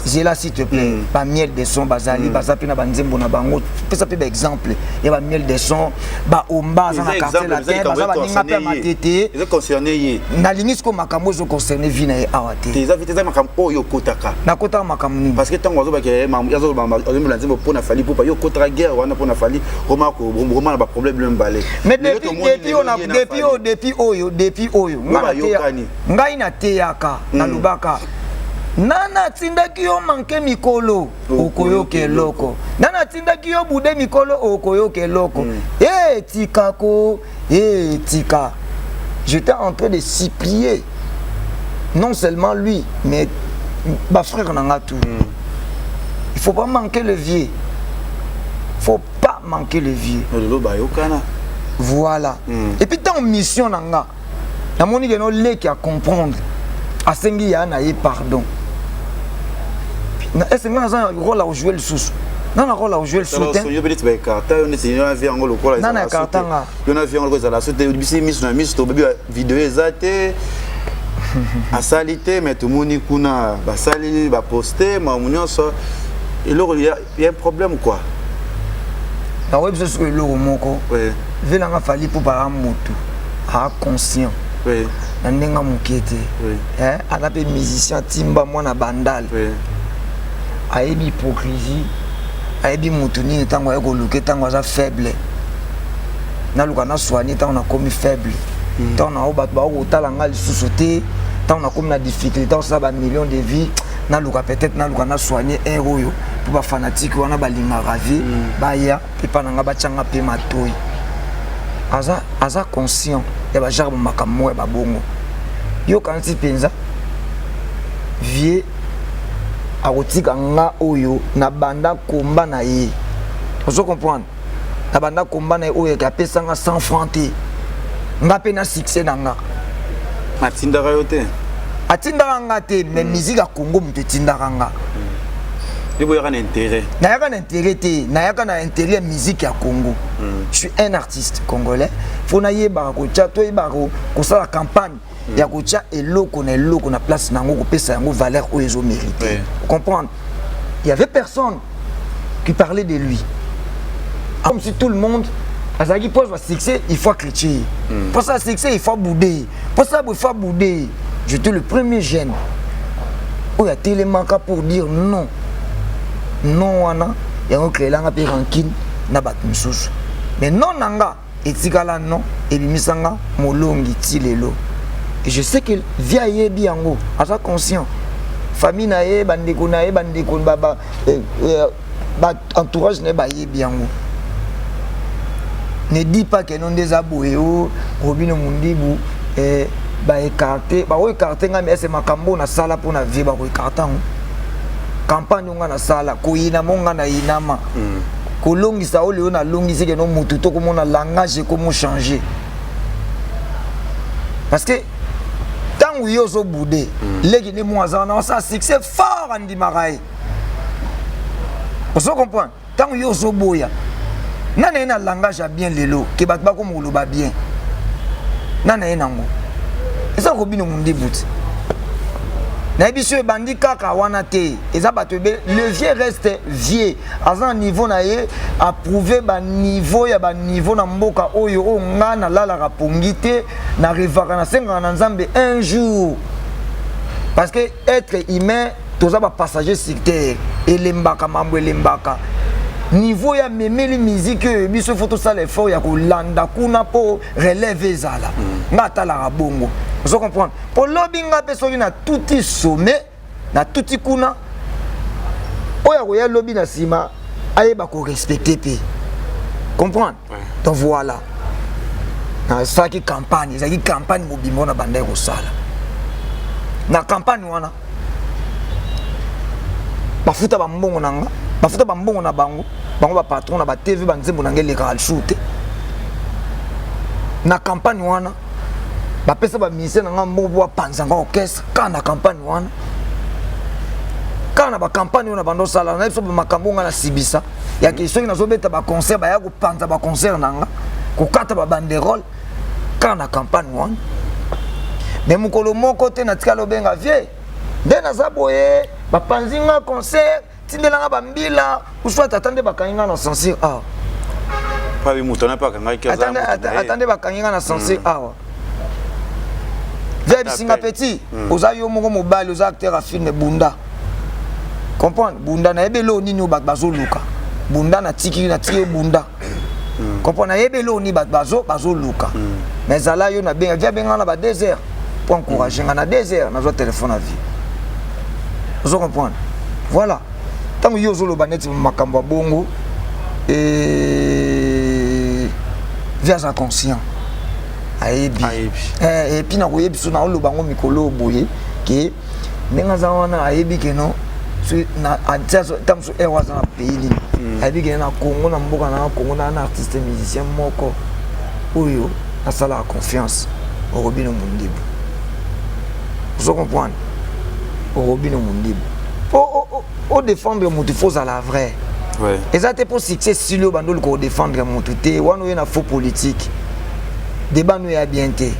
J'ai là s'il te plaît, pas miel de son bazali, bazapi na banzembo na bango, ça peut exemple, il y a miel de son, ba omba za na quartier la terre, bazaba ninga pe matete. Ils sont concernés. Na limite ko makambo zo concerné vina e awate. Tes avis tes makambo o yo kotaka. Na kota makambo ni. Parce que tant wazo ba ke yazo ba nzembo pona fali pour yo kotra guerre wana pona fali, roma ko vraiment ba problème le mbalé. Mais depuis oyo, ngai na te yaka na lubaka. Nana tindaki yo manke mikolo okoyoke loko nana tindaki yo bude mikolo okoyoke loko tikako tika j'étais en train de supplier non seulement lui mais ma frère nanga tout il faut pas manquer le vieux voilà et puis dans mission nanga na moni que no leki à comprendre à sengi ya na pardon. Est-ce que nous avons un rôle à jouer le sous? Non, un rôle à jouer le sous. Non, il y a un problème quoi. La web c'est le moko. Oui. Velanga fali pour par moto. Ah conscient. Oui. Nandenga mukete. Oui. Hein, anape musicien timba mwana bandal. Oui. Ayebi hypocrisie, ayebi mutuni tango ya koluke tango za faible. Na luka na soigner tango na komi faible. Tango na obat ba otala ngali susote, tango na komi na difficulté, tango ça ba millions de vies, na luka peut-être na luka na soigner un royo pour ba fanatique wana balinga ravi, ba ya pepa nanga ba changa pe matoi. Aza conscient ya ba jarbo makambo ya ba bongo. Yo kanti penza vie akotika nga oyo na banda komba na ye. Vous comprenez? Na banda komba na ye oyo kapesa nga 100 francs te. Nga pe na succès na nga. Matindaka yo te. Atindaka nga te, mais musique ya Congo mutu tindaka nga. Il y a un intérêt. Il y a un intérêt, il y a un intérêt à la musique à Congo. Je suis un artiste congolais. Il faut que je la campagne. Il y a une place de valeur où ils ont mérité. Vous comprenez? Il n'y avait personne qui parlait de lui. Comme si tout le monde, pour le succès, il faut critiquer. Pour ça, succès, il faut bouder. Pour ça, il faut bouder. J'étais le premier jeune où il y a tellement pour dire non. Non wana yango kelanga pe rankine na bat mususu mais non nanga etikala non ebimisanga molongi tilelo et je sais que via yebi yango asa conscient famille na ye bandeko baba entourage ne ba yebi yango ne dis pas que non des aboyo Robino Mundibu ba écarté nga c'est makambo na sala pour na vie ba ko écarter campagne nga na sala ko ina monga na inama ko longisa o leo na longisi ke no mutu to ko mona langage ko mo changer parce que tant yo zo boudé legi ni moza na ça succès fort andi marai on comprend tant yo zo boya nana ina langage bien lelo ke bat ba ko mo lo ba bien nana ina ngo eza ko bino mundi buti. Le vieux reste vieux. À un niveau approuvé niveau ya niveau na mboka oyo o ngana la rapongité na revaka na nzambe un jour. Parce que être humain toza ba passager sur terre elembaka mambo elembaka. Niveau ya memeli musique biso photo ça l'effort ya ko landa kuna po relève ezala. Ngata la bongo. Vous comprenez? Pour lobbyinga personne na touti sommet, na touti kuna. Oya ko ya lobby na sima, ayeba ko respecter pe. Comprendre? Donc voilà. Na ça qui campagne, ça qui campagne mobimbo na banda ko sala. Na campagne wana. Bafuta ba mbongo nanga, bafuta ba mbongo na bango, bango ba patron na ba TV ba nzembo na ngeli ka shoot. Na campagne wana. Ba pesa ba ministère na ngambo panzanga orchestre kana campagne wana kana ba campagne wana bando sala na biso ba makambo nga na sibisa ya question na zobeta ba concert ba ya ko panza ba concert nanga ko kata ba banderole kana campagne wana mais mukolo moko te na tikalo benga vie nde na zaboye ba panzinga concert tindelanga ba mbila uswa tatande ba kanga na censure ah pas bi mutona pa kanga kaza attendez ba kanga na censure ah Verbe singa petit, oza yo moko mobile, oza acteur à film Bunda. Comprendre? Bunda na ebelo ni no bazo luka. Bunda na tiki Bunda. Comprendre? Na ebelo ni bazo luka. Mais zala yo na benga via benga na ba désert pour encourager na désert na zo téléphone à vie. Vous comprenez? Voilà. Tant yo zo lo baneti makambo bongo et via sa conscience. Aebi. Et puis na koyebi so na lo bango mikolo boye ke nenga za wana aebi ke no na antso tamso ewa za pays ni aebi ke na Congo na mboka na Congo na artiste musicien moko oyo na sala confiance au Robino Mundibu. Vous comprenez? Au Robino Mundibu. Au défendre mon faut à la vraie. Ouais. Et ça pour succès si le bandol ko défendre mon tout té wana yo na faux politique. Débat nous est bien té.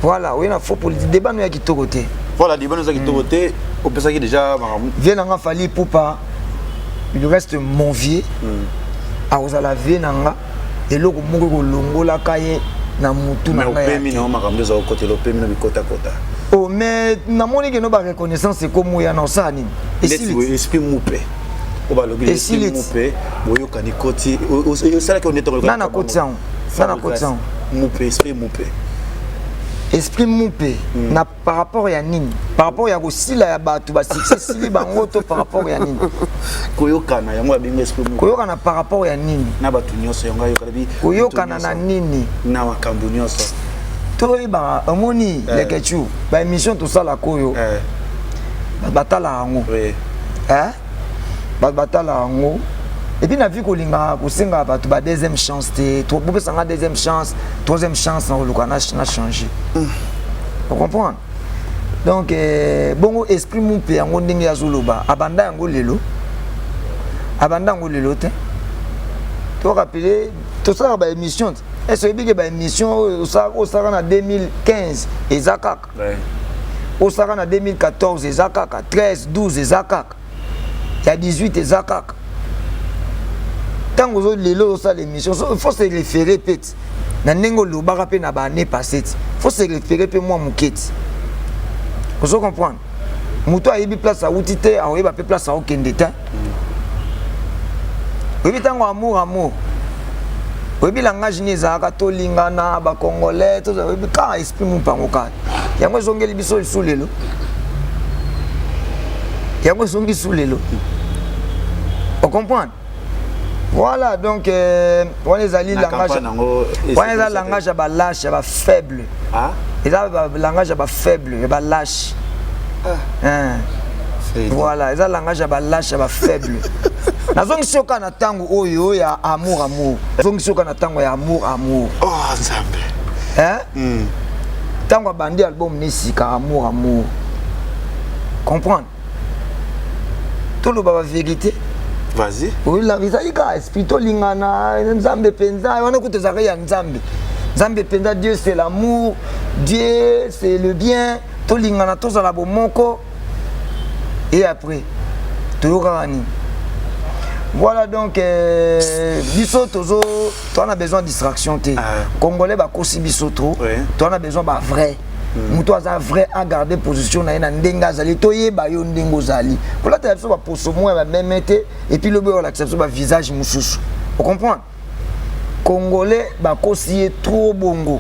Voilà, oui, il faut politique. Débat nous est qui côté. Voilà, débat nous est qui côté. On peut savoir déjà. Viens en fali pour pas. Il reste mon vieux. À vous à la vie nanga. Et l'autre moko longo la kaye na mutu na. Mais au pays non makambo za côté le pays no bikota kota. Oh mais na moni que no ba reconnaissance c'est comme ya na ça ni. Et si esprit moupé. Et si les moupé, boyo kanikoti, c'est là qu'on est dans le nana kotian, nana kotian. Moupé, esprit moupé. Esprit moupé. Na par rapport à nini? Par rapport à aussi la batu ba succès si bango to par rapport à nini? Koyokana yango abinga esprit moupé. Koyokana par rapport à nini? Na batu nyonso yango yokalabi. Koyokana na nini? Na makambo nyonso. toi ba amoni les ketchou ba émission tout ça la koyo batala ango hein batala ango et puis na vie ko linga ko singa ba to ba deuxième chance te to bo sanga deuxième chance troisième chance na ko na changer vous comprenez donc bongo esprit mon pe ango ndenge ya zoloba abanda yango lelo te to rappeler tout ça ba émission est-ce que ba émission au sara na 2015 ezakak au sara na 2014 ezakak 13 12 ezakak ya 18 ezakak tango zo lelo ça l'émission il faut se référer peut na nengo lo ba rappeler na ba année passée faut se référer pe moi muketi vous comprenez muto ayibi place a outité a oyiba pe place a okendeta oyibi tango amour oyibi langage ni ezaka to lingana ba congolais to oyibi ka esprit mu pango ka yango zongeli biso isulelo vous comprenez voilà donc on les alliés langage ba lâche ba faible et là langage ba faible ba lâche voilà ils ont langage ba lâche ba faible nazongi soka na tango oyo ya amour nazongi soka na tango ya amour oh nzambe tango bandi album ni sika amour comprendre tout le baba vérité. Vas-y. Oui, la visa ika espito lingana nzambe penza on écoute ça ya nzambe. Nzambe penza Dieu c'est l'amour, Dieu c'est le bien, to lingana to za la bomoko et après to rani. Voilà donc biso tozo tu as besoin de distraction té. Congolais ba kosi biso trop. Tu as besoin ba vrai. Muto aza vrai à garder position na ndenga zali toyeba yo ndengo zali kola ta biso ba poso mo ba memete et puis le beau l'acceptation ba visage mususu vous comprenez congolais ba kosi trop bongo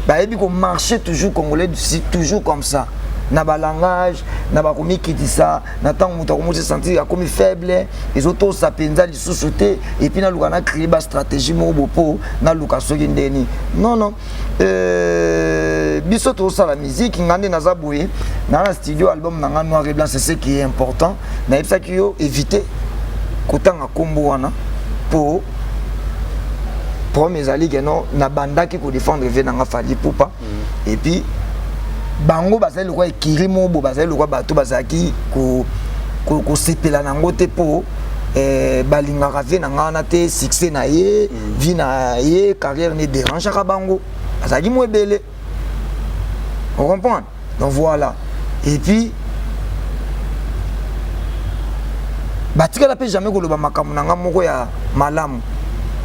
ba yebi ko marcher toujours congolais toujours comme ça na ba langage na ba komi kitisa na tango muto ko se sentir comme faible les autres ça penza li sous-sauter et puis na lukana créer ba stratégie mo bopo na luka soki ndeni non biso to ça la musique ngande na zaboye na studio album na nga noir et blanc c'est ce qui est important na epsa ki yo éviter kotanga kombo wana pour mes alliés que non na banda ki ko défendre ve na nga fali poupa et puis bango bazali lokwa ekirimo bo bazali lokwa bato bazaki ko sepela nango te po balingaka ve na nga na te succès na ye vie na ye carrière ne dérange ka bango azali mo ebele. On comprend? Donc voilà. Et puis batika la pe jamais ko loba makamu nanga moko ya malamu.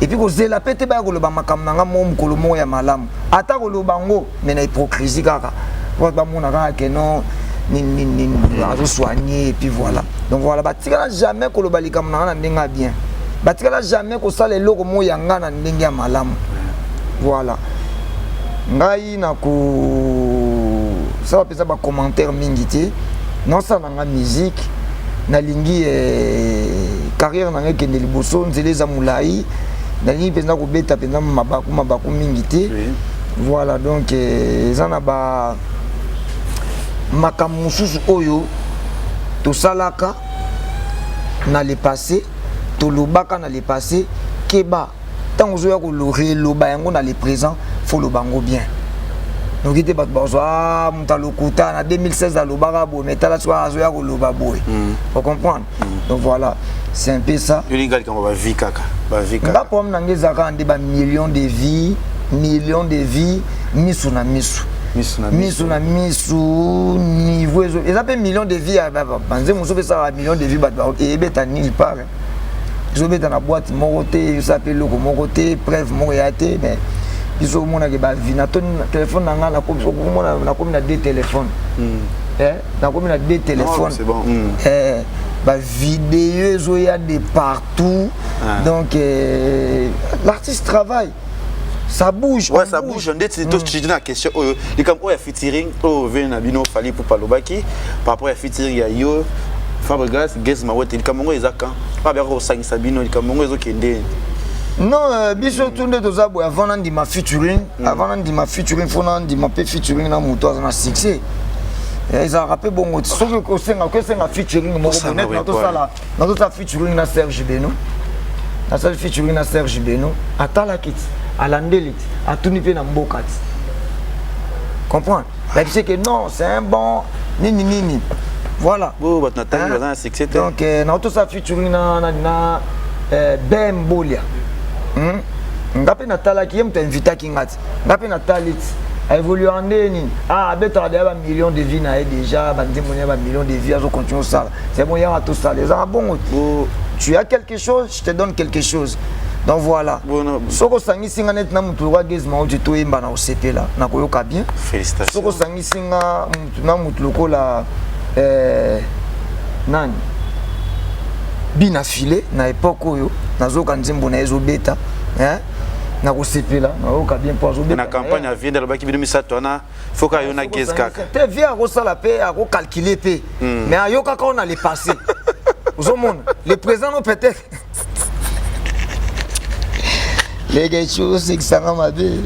Et puis ko zela pe te ba ko loba makamu nanga moko moko ya malamu. Ata ko loba ngo mais na hypocrisie kaka. Pour ba mona ka ke non ni azo soigner et puis voilà. Donc voilà batika la jamais ko loba likamu nanga na ndenga bien. Batika la jamais ko sala eloko mo yanga na ndenga ya malamu. Voilà. Ngai na ko ça va peut-être ba commentaire mingi te non ça na musique na lingi carrière na ngeke ne liboso nzele za mulai na lingi penza ko beta penza mabaku mingi te voilà donc ça na ba makamususu oyo to salaka na le passé to lobaka na le passé keba tango zo ya ko loba yango na le présent faut le bango bien. Donc il était pas bonsoir mutalokuta na 2016 alobaka bo metala soit azoya ko loba boy. Faut comprendre. Donc voilà, c'est un peu ça. Yo lingali kama ba vie kaka. Ba vie kaka. Ba pom na ngezaka ande ba millions de vies misu na misu niveau ils appellent millions de vies banze muso pe ça millions de vies ba et beta nulle part. Ils ont beta na boîte moroté, ça s'appelle loko moroté, preuve moroyate mais ils ont mon que ba vie na téléphone na na comme na deux téléphones na comme na deux téléphones c'est bon ba vidéo zo ya de partout donc l'artiste travaille ça bouge ouais ça bouge on dit tu dis la question il comme il y a featuring vient na bino fali pour palobaki par rapport à featuring ya yo Fabregas Guess Mawete il comme ngo ezaka pas bien ko sangisa bino il comme ngo ezokende Non, biso tunde toza boy avant nan di ma featuring, avant nan di ma featuring faut nan di ma featuring na moto na succès. Ils ont rappelé bon ce que c'est un featuring mo connaître na to ça featuring na Serge Beno. Na ça featuring na Serge Beno, atala kit, alandelit, atunipe na mbokat. Comprends? Là tu sais que non, c'est un bon nini. Voilà. Bon, bah Nathalie va dans succès. Donc na to ça featuring na Bembolia. Ngape natala ki mta invita ki ngati. Ngape natalit a évolué en nini. Ah, beto a déjà millions de vies na déjà, bandi monia ba millions de vies, azo continue ça. C'est bon, il y a tout ça. Les gens bon, tu as quelque chose, je te donne quelque chose. Donc voilà. Soko sangi singa net na mutu wa gezma o to yimba na OCP là. Na koyoka bien. Félicitations. Soko sangi singa mutu na mutu lokola nani? Bina filé na époque oyo nazoka nzembo na ezo beta hein na kosepela naoka bien pour azo beta na campagne vient de la qui bino misato na faut ka yona gez kaka te vient ko sala pe a ko calculer pe mais ayoka ka on a les passé au monde le présent non peut-être les gars choses c'est que ça m'a dit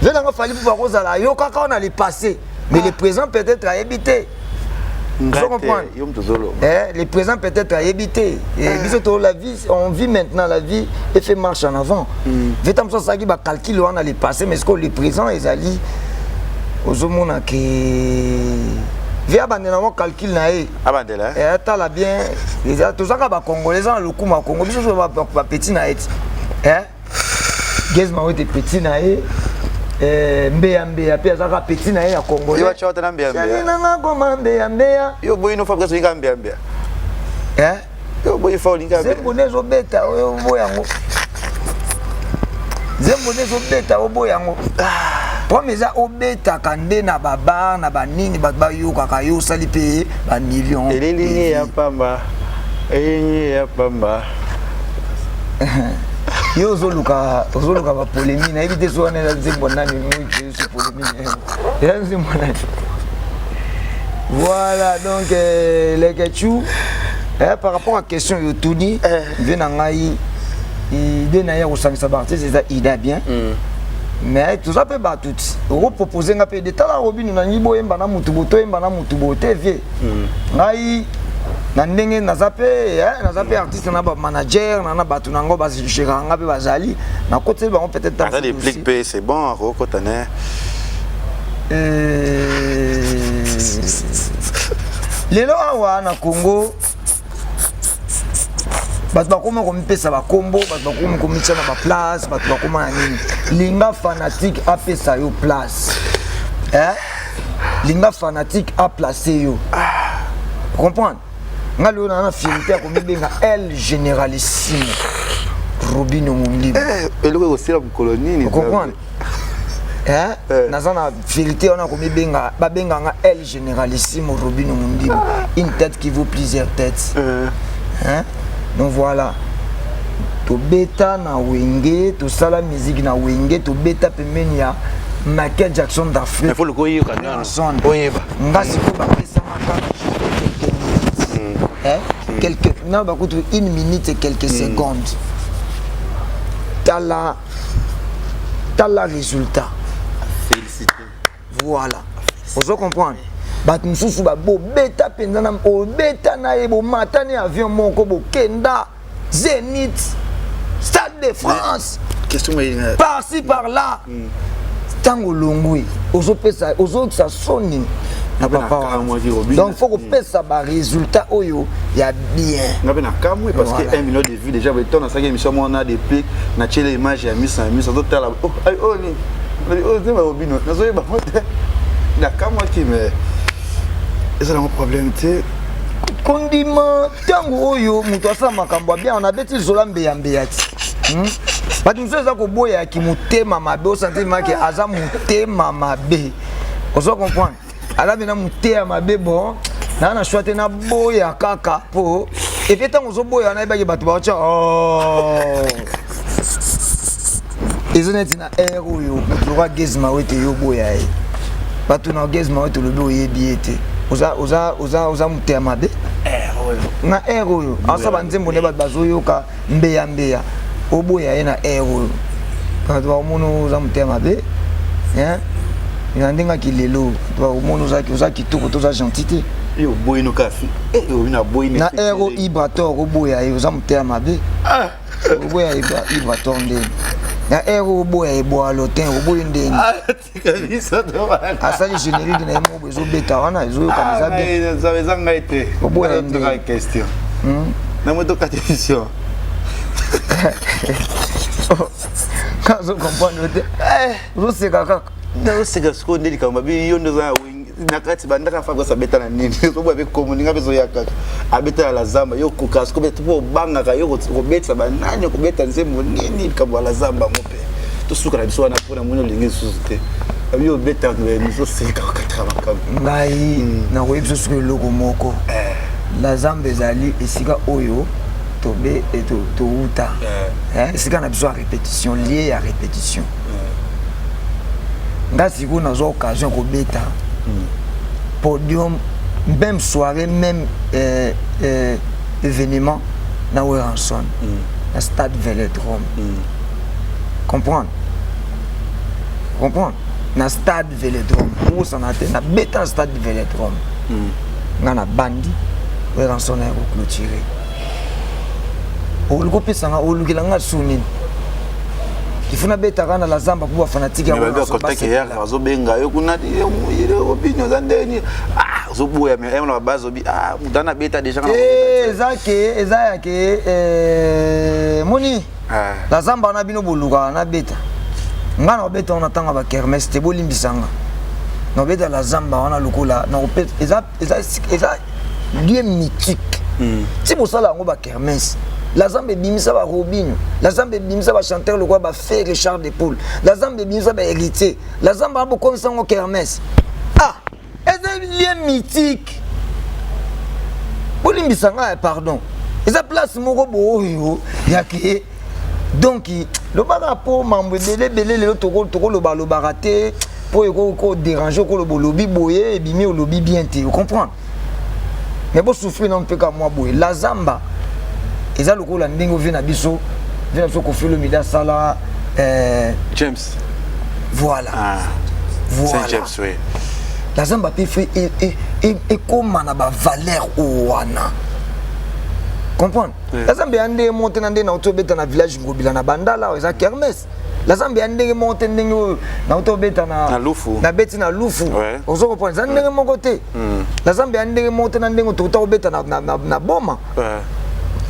là on fallait pour ko sala ayoka ka on a les passé mais le présent peut-être à éviter. Vous comprenez? Les présents peut-être à éviter. La vie, on vit maintenant la vie et fait marche en avant. Vétam ça qui va calculer on a les passés, mais ce que les présents ils allaient aux hommes qui via bandena calcul na e. Abandela. Et tala bien. Les tout ça va congolais le coup ma Congo biso va petit na et. Hein? Gezma o te petit na e. Mbea pia zaka petit na ya Congo. Yo chota na mbea. Nanga goma mbea. Yo boy no fabrication ka mbea. Yo boy fa linga mbea. Zembo nezo beta yo boyango. Zembo nezo beta yo boyango. Promesa obeta kande na baba na banini ba yo kaka yo sali pe ba millions. Eleli ya pamba. Ya pamba. Yo ozoluka ba polémique na éviter so na nzembo nani mu ce polémique. Ya nzembo nani. Voilà donc les Ketchou par rapport à question yo tuni vient ngai idée na ya kosangisa partie c'est ça il a bien. Mais tout ça peut pas tout. On proposer nga pe de tala robinu na nyibo yemba na mutu boto yemba na mutu bote vie. Ngai na ndenge nazape artiste na ba manager na batu nango ba gérant nga pe bazali na côté ba peut-être dans les pliques P c'est bon ko tane lelo awa na Congo batu bakoma ko mpesa ba combo batu bakoma ko mitsa na ba place batu bakoma na nini linga fanatique a pesa yo place linga fanatique a placé yo comprendre ngalo na fierté ko mibenga El Généralissime Robino Mundimba eloko ko sila colonie ni comprendre nazana fierté on a ko mibenga babenga nga El Généralissime Robino Mundimba une tête qui vaut plusieurs têtes donc voilà to beta na wenge to sala musique na wenge to beta pemeni ya Michael Jackson d'Afrique il faut le koyi kana oyeba ngasi ko ba pesa makaka quelques non bah écoute 1 minute et quelques secondes t'as la résultat félicité voilà vous comprenez bah tu sous ba bo beta pendana o beta na e bo matani avion moko bo kenda Zénith Stade de France question par-ci par-là tango longwe ozo pesa ozo ça sonne. Donc faut que ça ba résultat oyo ya bien. Ngabe na kamwe parce que 1 million de vues déjà beton na ça émission on a des pics na télé image ya misa d'autres là oh ni oh c'est ma obino na zo ba mote na kamwa qui mais ça un problème tu kondima tango oyo muto asa makambo bien on a beti zolambe ya mbeyati batu nzoza ko boya ki mutema mabe o sentiment que aza mutema mabe ozo comprendre ala bina mutea mabe bon na choite na boya kaka po et puis tant ozo boya na ba batu ba cha ezoneti na ero yo mutura gezma wete yo boya e batu na gezma wete lobo yebi ete oza mutea mabe na air oyo asa banzembo ne bato bazoyoka mbeya mbeya oboya ye na air oyo bato baomona oza motema mabe na ndenge kilelo baomona oza kitoko toza gentil te na air vibratoire oboya ye oza motema mabe oboya vibratoire ndenge na air oboya eboa lotin oboya ndenge asali générique na ye moko ezobeta wana ezoyoka eza ngai te oboya ndenge question na motoka télévision kazo comprendre te ozoseka kaka naoseka sikoyo nde likambo babi yo nde oza na kati bandaka fago sabeta na nini oboya mpe komo ndenge apezoya kaka abetala la zamba yo koka sikoyo mpo obangaka yo kobetisa banani okobeta nzembo nini likambo ya la zamba ngo mpe tosuka na biso wana mpona moni olingi lisusu te abi obetaka misoseka okataka makambo ngai nakoyebi biso soki eloko moko la zamba ezali esika oyo touta esika na biso ya répétition lié ya répétition nga sikoyo nazwa occasion kobeta podium même soirée même événement na Weranson na stade Vélodrome comprendre na stade Vélodrome osana te na beta na stade Vélodrome nga na bandi Weranson na clôturer olukopesanga olukilanga sunini ifuna betaka na la zamba pour fanatique ya bazobenga yo kuna opinion za ndeni zoboya mais on la base obi mudana beta déjà eza yake moni la zamba na bino boluka na beta nga na beta on atanga ba kermesse te bolimbisanga na beta la zamba wana lokola na eza lieu mythique si bosala yango ba kermesse la zamba bimisa ba Robinho, la zamba bimisa ba chanteur le quoi ba fait Richard de Paul, la zamba bimisa ba héritier, la zamba a beaucoup comme ça kermesse. C'est un lieu mythique. Bolimbisanga pardon. Eza place moko boyo yake donc le barapo mambo belé le toko le balo baraté pour ko déranger ko le lobby boyer et bimi au lobby bien te, vous comprenez? Mais bon souffrir non peut comme moi boyer. La zamba eza lokola ndingo vient na biso ko filo mida sala James voilà voilà James oui la zamba pe fait et comment na ba valeur wana comprendre la zamba ande monter na ndena otobeta na village ngobila na bandala eza kermesse la zamba ande monter ndenge na otobeta na lufu na beti na lufu ozo comprendre za ndenge mon côté la zamba ande monter na ndenge otobeta na boma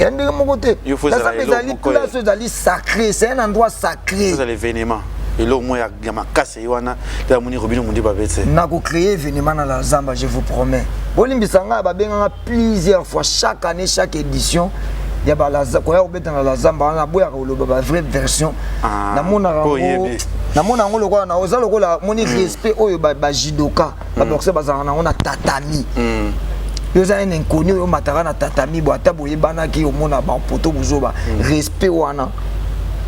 et de mon côté, c'est sacré, c'est un endroit sacré. C'est l'événement. Et là, moi, il y a ma casse, il y a mon Robinho, mon débabé. N'a pas créé événement dans la Zamba, je vous promets. Bolimbisanga, plusieurs fois, chaque année, chaque édition, il y a la Zamba, on a la vraie version. Na mon respect, jidoka, on a tatami. Yo za un inconnu yo matara na tatami bo ata boyebana ki omona ba poto buzoba respect wana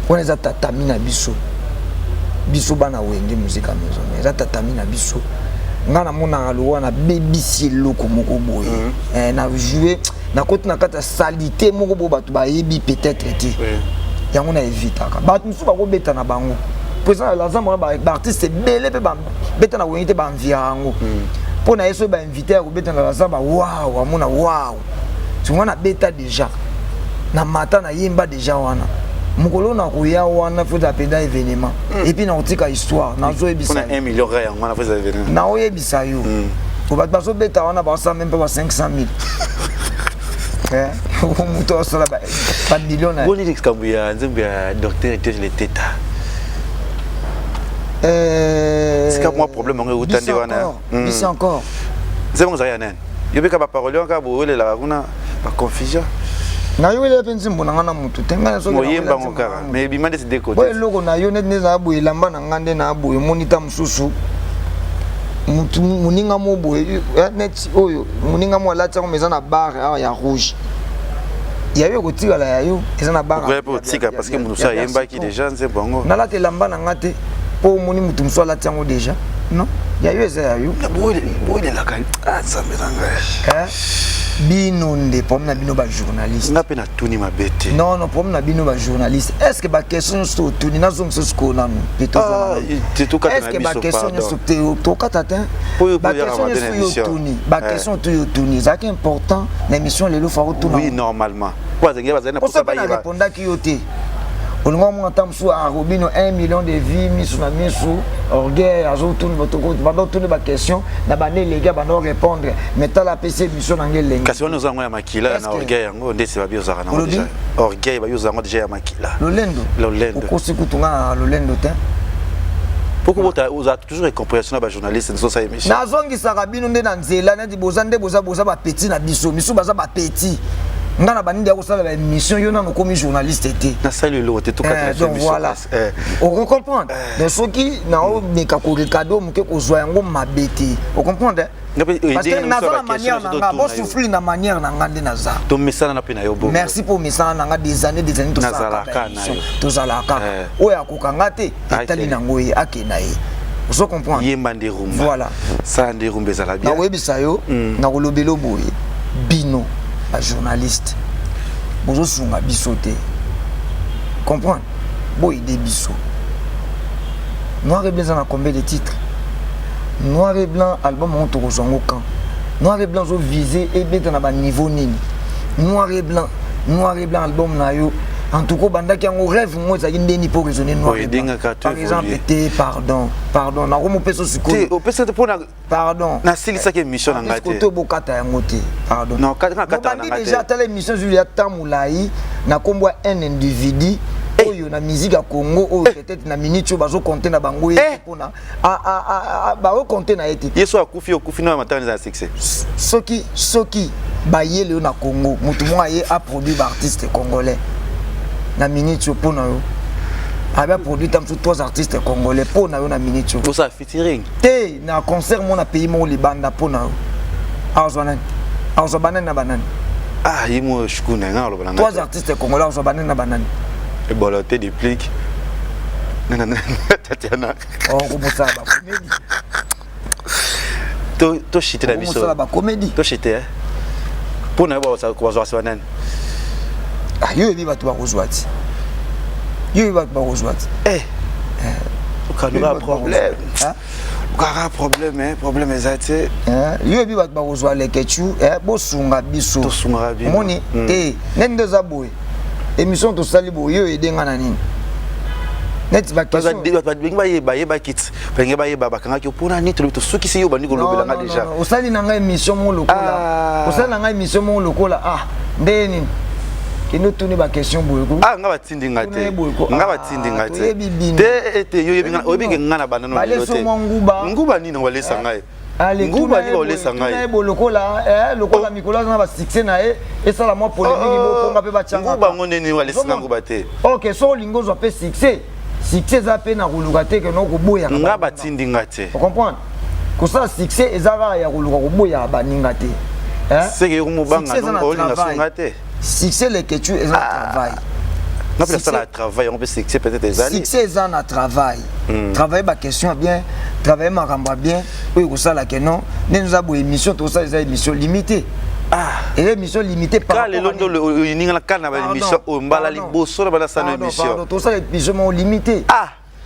on eza tatami na biso bana wenge musique maison eza tatami na biso nga na mona lo wana baby loko moko boye na jouer na côté na kata salité moko bo batu ba yebi peut-être ti yango na évitaka batu musu ba ko beta na bango président la zamba ba artiste belé pe ba beta na wenge te ba environnement pour na yeso ba invité à kubeta na zamba waouh amona waouh tu wana beta déjà na mata na yemba déjà wana mukolo na kuya wana faut appeler événement et puis na otika histoire na zo ebisa on a 1 million raya wana faut événement na oyebisa yo ko ba baso beta wana ba ça même pas 500,000 muto sala ba million na boni l'exkambuya nzembe docteur était les teta c'est comme moi problème on est autant de wana ici encore c'est bon ça y a nan yobeka ba parole on ka boele la kuna ba confusion na yo ile penzi mbona ngana mutu tenga so moyemba ngokara mais bimande c'est de côté ouais loko na yo net neza boye lamba na ngande na boye monita mususu mutu muninga mo boye net oyo muninga mo lata ko meza na bar ya rouge ya yo kotika la ya yo eza na bar ouais pour tika parce que munusa yemba ki déjà c'est bongo na lata lamba na ngate po moni mutu muso lata ngo déjà non ya yo eza ya yo boye la kan ah ça me ranga bino nde problème na bino ba journaliste nga pe na tuni mabete non problème na bino ba journaliste est-ce que ba question so tuni na zong so ko na no peto est-ce que ba question so to katata ba question so tuni ba question to yo tuni ça qui est important l'émission les fa tuni oui normalement quoi ça va pour ça ba répondre ki yo te on va monter sur un robino 1 million de vies mis sur la miso orgueil azo tout votre compte pendant toutes les questions na bané les gars ba répondre mettant la PC mission ngel lenga kasi wana uzango ya makila na orgueil yango ndese ba biozaka na déjà orgueil ba yozango déjà ya makila lolendo ukosi kutunga lolendo te pourquoi vous avez toujours compréhension ba journaliste dans sa émission na zongi sarabino nde na nzela na di bozande boza ba petit na biso miso baza ba petit ngana banindi akosala ba émission yo nano komi journaliste était na salut le te toka donc voilà on comprend donc soki na o meka ko recado muke ko zwa yango mabete on comprend parce que na la manière na bo souffrir na manière na ngande na za to mesana na pena yo bo merci pour mesana na nga des années to sala ka o ya ko kanga te etali na ngoyi akena ye on comprend yemba nderumba voilà ça nderumba ezala bien na webisa yo na kolobelo boye bino un journaliste bozo sunga bisoté comprendre boy de biso noir et blanc a combien de titres noir et blanc album on to zongo kan noir et blanc zo visé et bien na ba niveau nini noir et blanc album na yo en tout cas banda ki ngo rêve moi ça ndeni pour raisonner noir et blanc par exemple pardon na komo peso sikoyo o peso te pona pardon na sili ça que mission na ngate ko to bokata yango te pardon non kata na ngate déjà telle émission Julia Tamulai na kombo un individu oyo na musique ya Congo oyo peut-être na minute yo bazo compter na bango ye pona ba o compter na ete yeso akufi na matanga za succès soki ba yele na Congo mutu mo aye a produit ba artiste congolais na minute yo pona yo avait produit tam sur 3 artistes congolais pona yo na minute yo pour ça featuring te na concert mo na pays mo libanda pona yo azo banane ah yimo shukuna ngalo banana 3 artistes congolais azo banane et boloté duplique nanana Tatiana oh comment ça ba comédie to chiter la biso comment ça ba comédie to chiter pona ba ça ko zo banane ah yo bi ba to ba kozwati aucun problème aucun problème exact yo bi ba kozwa le kechu bo sunga biso to sunga bi moni nende za boy émission to sali bo yo edenga na nini net ba question ba kit penge ba bakanga ki pona ni to soki si yo bandi ko lobela nga déjà o sali na nga émission mo lokola ah ndeni kino tuni ba question boyeko nga batindi ngate te yo yebinga obinga ngana banano lote nguba nini walesa ngai nguba ni walesa ngai lokola mikolo na ba succès na et ça la moi polémique mo ponga pe ba changa nguba ngone ni walesa nguba te OK so lingo zo pe succès za pe na kuluka te ke no ko boya nga batindi ngate on comprend ko ça succès ezara ya kuluka ko boya ba ninga te c'est que mo banga no olinga songa te succès les que tu es un travail non plus ça le travail on peut succès peut-être des années succès est un travail travailler ma question bien travailler ma ramba bien oui ça la que non nous avons émission tout ça des émissions limitées et l'émission limitée par les londo le ninga kana ba émission o mbala liboso na bala sana émission tout ça émission limitée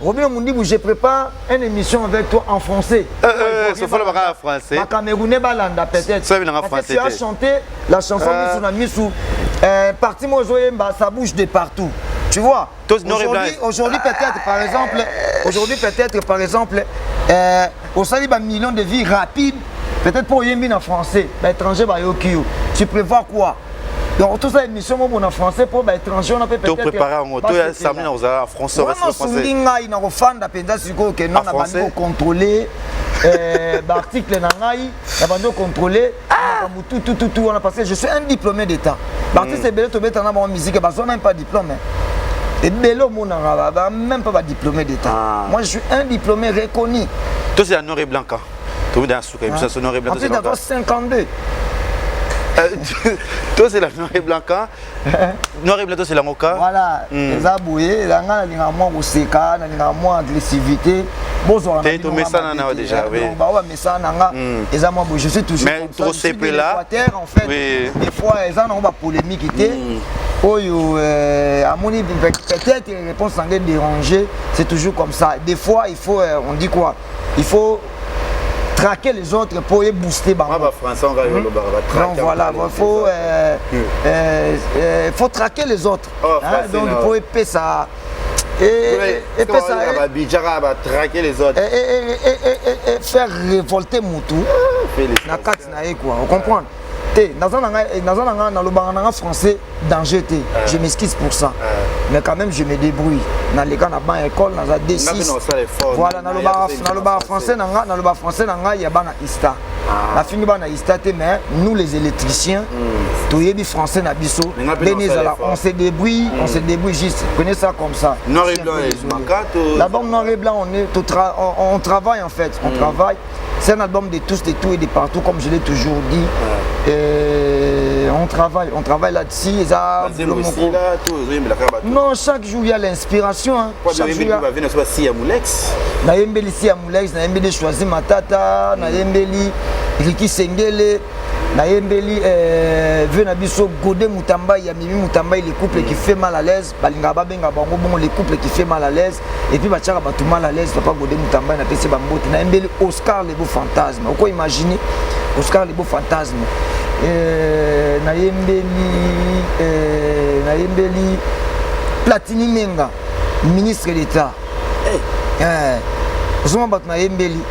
Robin Mundi, je prépare une émission avec toi en français. Il faut le faire en français. Ma Camerounais balanda peut-être. Tu as chanté la chanson sous parti moi ça bouge de partout. Tu vois. Aujourd'hui peut-être par exemple au salut un million de vies rapides peut-être pour yembi en français, étranger ba yokio. Tu prévois quoi? Donc tout ça émission en français pour étranger on a peut-être préparer en moto et samedi en français il na fanda penza siko que non na bando contrôler article na ngai na bando contrôler tout on a passé je suis un diplômé d'état l'artiste est belé to mettre na musique parce qu'on n'a pas diplôme et belé mon même pas diplômé d'état moi je suis un diplômé reconnu toi c'est un noir et blanc quand tu dans sous émission noir et blanc c'est dans 52 toi c'est la noir et blanc noir et blanc toi c'est la moka voilà les aboués la nga linga moi oseka na linga moi agressivité bozora tu mets ça na déjà oui ba wa mesa nanga ezama bo je suis toujours mais trop simple là en fait des fois ezana on va polémique était oyo amoni peut-être les réponses sont dérangées c'est toujours comme ça des fois il faut on dit quoi il faut traquer les autres pour les booster donc voilà il faut traquer les autres donc il faut épais ça et traquer les autres et faire révolter Moutou na carte na quoi on comprend dans le français danger je m'excuse pour ça mais quand même je me débrouille dans les cas na ban école dans la D6 voilà dans le français il y a bana ista la fini bana ista mais nous les électriciens toyebi français na biso on se débrouille juste prenez ça comme ça noir et blanc d'abord noir et blanc on travaille en fait on travaille c'est un album de tous, de tout et de partout, comme je l'ai toujours dit. On travaille là-dessus. Non, chaque jour il y a l'inspiration. Chaque jour il y a Moulex, Naembeli Choisi Matata, Naembeli Riki Sengele, Naembeli Venabiso Godé Moutamba, Yamimi Moutamba, les couples qui fait mal à l'aise, Balingaba Benga Bango, les couples qui fait mal à l'aise, et puis Bachara Batou mal à l'aise, Papa Godé Moutamba, Napesi Bambote, Naembeli Oscar les beaux fantasmes. Pourquoi imaginer Oscar les beaux fantasmes? Naembeli Platini Menga, ministre d'État. Zuma bat Naembeli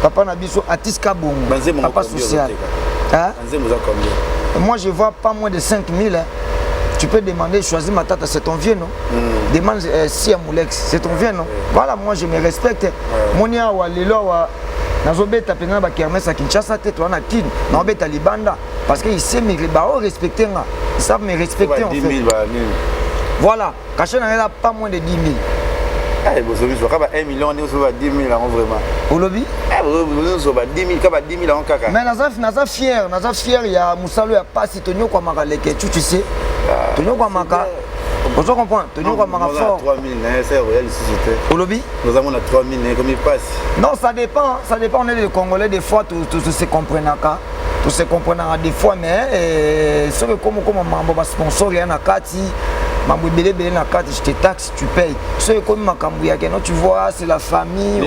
papa Nabiso Atis Kabong, papa social. Moi je vois pas moins de 5000. Tu peux demander, choisis ma tata, c'est ton vieux, non? Demande si à Moulex, c'est ton vieux, non? Voilà, moi je me respecte. Mon ya wa lelo wa nazobeta pena ba kermesse à Kinshasa te toi na kin, na obeta libanda parce que ils savent me respecter nga. Ils savent me respecter en fait. Voilà, caché n'a pas moins de 10 000. Eh, vous avez 1 million, vous avez 10 000 vraiment. Au lobby? Eh, vous avez 10 000 en caca. Mais naza fier, il y a Moussalo, il y a pas si Tonio kwa makaleke, tu sais. Tonio kwa maka. Vous comprenez? Tonio kwa maka fort. 3 000, c'est royal société. Au lobby? Nous avons 3 000, comme il passe. Non, ça dépend, on est des Congolais, des fois, tout se comprend. Tout se comprend des fois, mais ce que comme un sponsor, il y a un kati. Je te taxe, tu payes. Ce que comme tu vois, c'est la famille.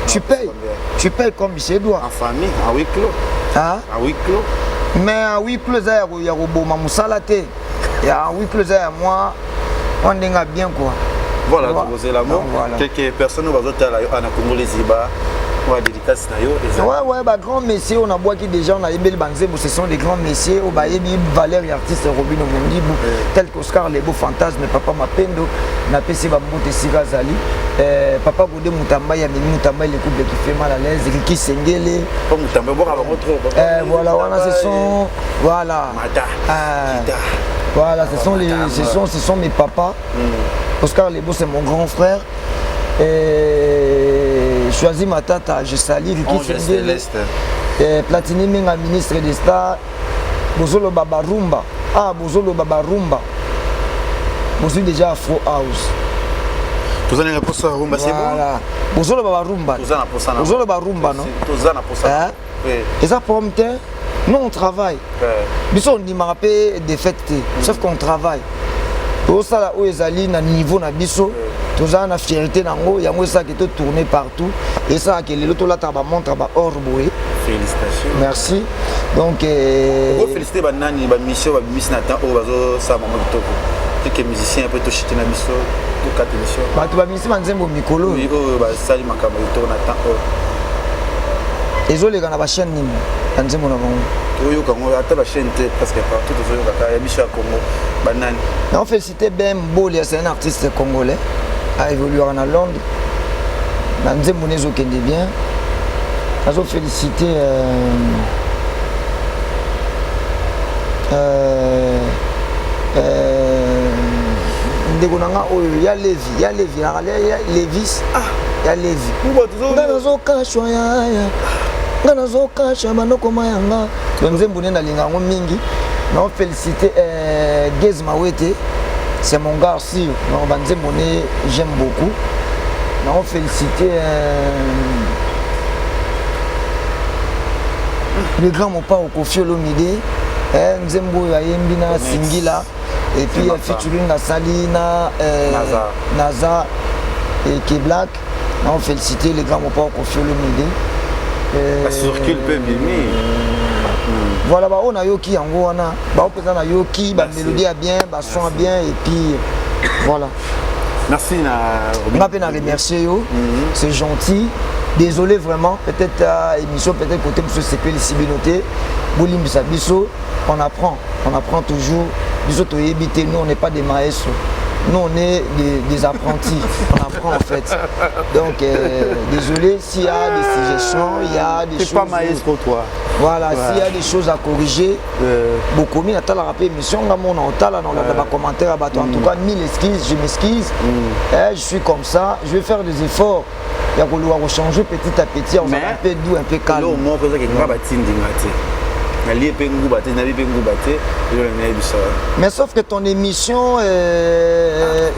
Tu payes comme il doit. En famille, à 8 clos. À 8 clos. Mais à 8 clos, il y a Robo Mamousalate. Il y a 8 clos, moi, on est bien quoi. Voilà, vous la mort. Quelques personnes vont voter à la Congolais. Ouais, bah, grand messieurs, on a boit qui déjà, on a aimé le Banzebo, ce sont des grands messieurs, au Bayebi, Valérie, artiste Robino Mondibou, tel qu'Oscar, les beaux fantasmes, Papa Mapendo, Napesi Bambote Sigazali, Papa Godé Moutamba, Yamini Moutamba, les couples qui fait mal à l'aise, Riki Sengele. Voilà, ce sont. Voilà. Voilà, ce sont mes papas. Oscar Lebo, c'est mon grand frère. Choisis ma tata, je salue Riki Sengele. Platini Menga, ministre des Stars. Bozolo Babarumba. Bozolo Babarumba. Bozolo déjà Afro House. Vous avez une réponse à Rumba, c'est bon? Voilà. Bozolo Babarumba. Bozolo Babarumba, non? Et ça pour me dire, nous on travaille. Nous on dit marapé des fêtes, sauf qu'on travaille. Tout ça là où ils allaient à niveau na biso. Tout ça na fierté nango, yango ça qui est tourné partout et ça que l'autre là ta montre ba orboé. Félicitations. Merci. Donc féliciter ba nani ba mission ba mission na temps bazo ça maman kitoko. Quelques musiciens un peu touché na mission, tout quatre missions. Ba tu ba mission manzembo mikolo. Oui, ba sali makamba kitoko na temps. Ezole kana ba chaîne nini? Nzembo na bango. Oyo kango ata ba chaîne parce que partout ozo kaka ya mission à Congo ba nani. On féliciter Ben Bolia, c'est un artiste congolais. A évolué en Londres. Nanze Mounezo Kende bien. Nous félicité Ndegonanga Oyo, il y a Lévi, il y a Lévis, il y a Lévis. Il y a Lévi. nga nazokasha manoko mayanga donc nzembo ne nalinga yango mingi na féliciter Gez Mawete, c'est mon gars aussi donc banzembo ne j'aime beaucoup na féliciter le grand mon père Kofi Olomide nzembo ya yembi na Singila et puis featuring na Salina Naza et K-Black on féliciter le grand mon père Kofi Olomide circule peu bimi voilà on a yoki yango wana ba opeza na yoki ba mélodie a bien ba son a bien et puis voilà merci on a bien remercier yo c'est gentil désolé vraiment peut-être émission peut-être côté monsieur CP les Sibinoté bolimbisa biso on apprend toujours biso to yebité nous on n'est pas des maestros. Nous on est des apprentis, on apprend en fait. Donc désolé s'il y a des suggestions, il y a des choses. C'est pas maestro toi. Voilà, s'il y a des choses à corriger, beaucoup mieux à la rappel émission, on entend dans les commentaires en tout cas 1000 excuses, je m'excuse. Je suis comme ça, je vais faire des efforts. Il y a qu'on changer petit à petit, on va un peu doux, un peu calme. Mais sauf que ton émission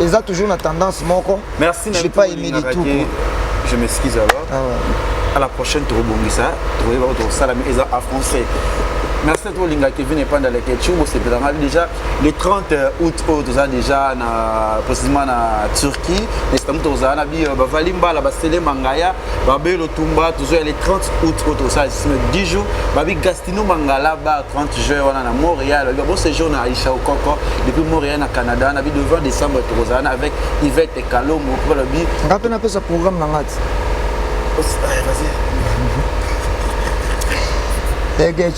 ils ont toujours une tendance merci, je n'ai pas aimé du tout. Je m'excuse alors. À la prochaine, tu rebondis ça, en français. Merci à toi, Linga Kevin et pendant les questions. C'est déjà le 30 août, déjà précisément en Turquie. Nous avons Valimba, la Bastele Mangaya, Babelo Tumba, toujours le 30 août, 10 jours. Babi Gastino Mangala, 30 juin, on a Montréal. Bon séjour à Aisha Okoko, depuis Montréal, au Canada. On a vu le 20 décembre avec Yvette et Kalo. Quand on appelle ce programme, vas-y. Les gars,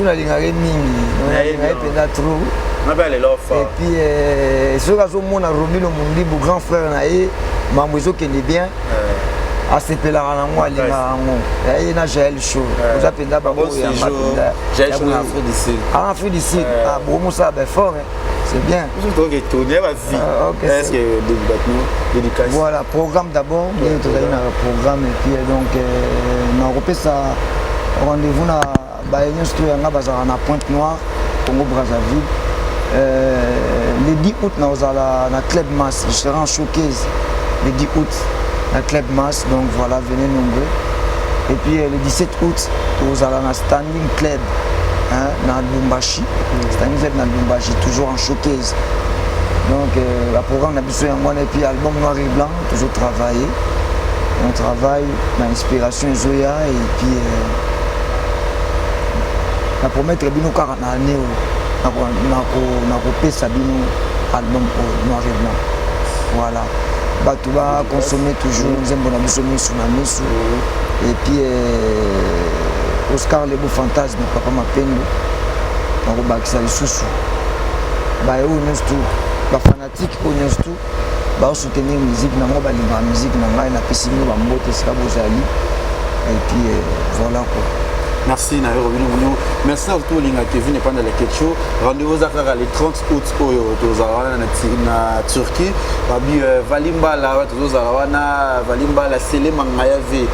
na lingare mingi na trop et puis ce que mon Robi le Mundibu grand frère na ye mambo ezokende bien asepelaka na moi alinga yango ye na Jaël Show oza mpenza bango ya mapinda Jaël Show en Afrique du Sud en Afrique du Sud bokomosala fort c'est bien. Est-ce que dédicace? Voilà, programme d'abord, programme et puis donc on repère ça rendez-vous na na Pointe-Noire, Congo Brazzaville. Le 10 août na Club Mass, je serai en showcase le 10 août na Club Mass, donc voilà, venez nombreux. Et puis le 17 août, nous allons na Standing Club. Dans Lumbashi, c'est un club dans Lumbashi, toujours en showcase. Donc, le programme n'a plus moi et puis album Noir et Blanc, toujours travaillé. On travaille dans l'inspiration Zoya et puis la promettre Bino 40 années, on a coupé Sabino album Noir et Blanc. Voilà. Tu vas consommer toujours, nous aimons la mission sur la mission. Et puis Oscar Lebo Fantasme, Papa Mapendo, on va bakisa les sous. Bah eux nous tout, bah fanatique eux nous tout, bah soutenir musique, na moi bah la musique, na moi na pessimie, bah mbote c'est pas bozali. Et puis voilà quoi. Merci Nairo Bino. Merci à tous les gens qui viennent pendant les questions. Rendez-vous à faire le 30 août en Turquie. Babi Valimba la Valimba la Sele Mangayave.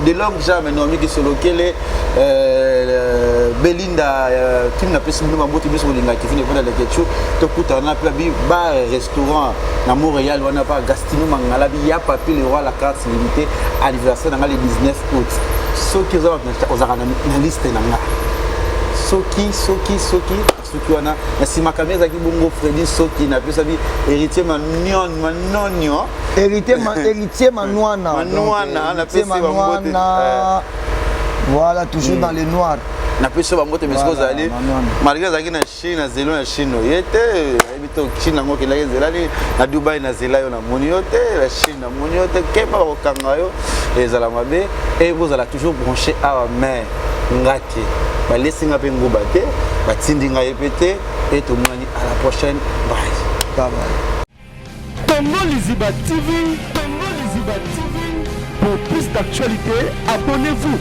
De longues jamais non qui sont locales Belinda qui n'a pas si bien mbote biso linga qui vient pendant les questions. To kuta na plabi bar restaurant na Montréal on a pas Gastino Mangala bi ya papier le roi la carte limitée anniversaire dans le 19 août. Ce qui ont na liste nanga. Soki wana na sima kameza ki bongo Freddy Soki na pesa bi héritier manonio héritier manwana na pesa bangote voilà toujours dans les noirs na pesa bangote mais ce allez malgré zaki na Chine na zelo na Chine yete ebito Chine ngo ke la zelali na Dubai na zelayo na moniote la Chine na moniote kepa ko kangayo ezala mabe et vous allez toujours brancher à mer ngaki ba laisser pe nguba te ba tindinga yepete et tout monde à la prochaine bye bye bye. Congo Liziba TV pour plus d'actualité abonnez-vous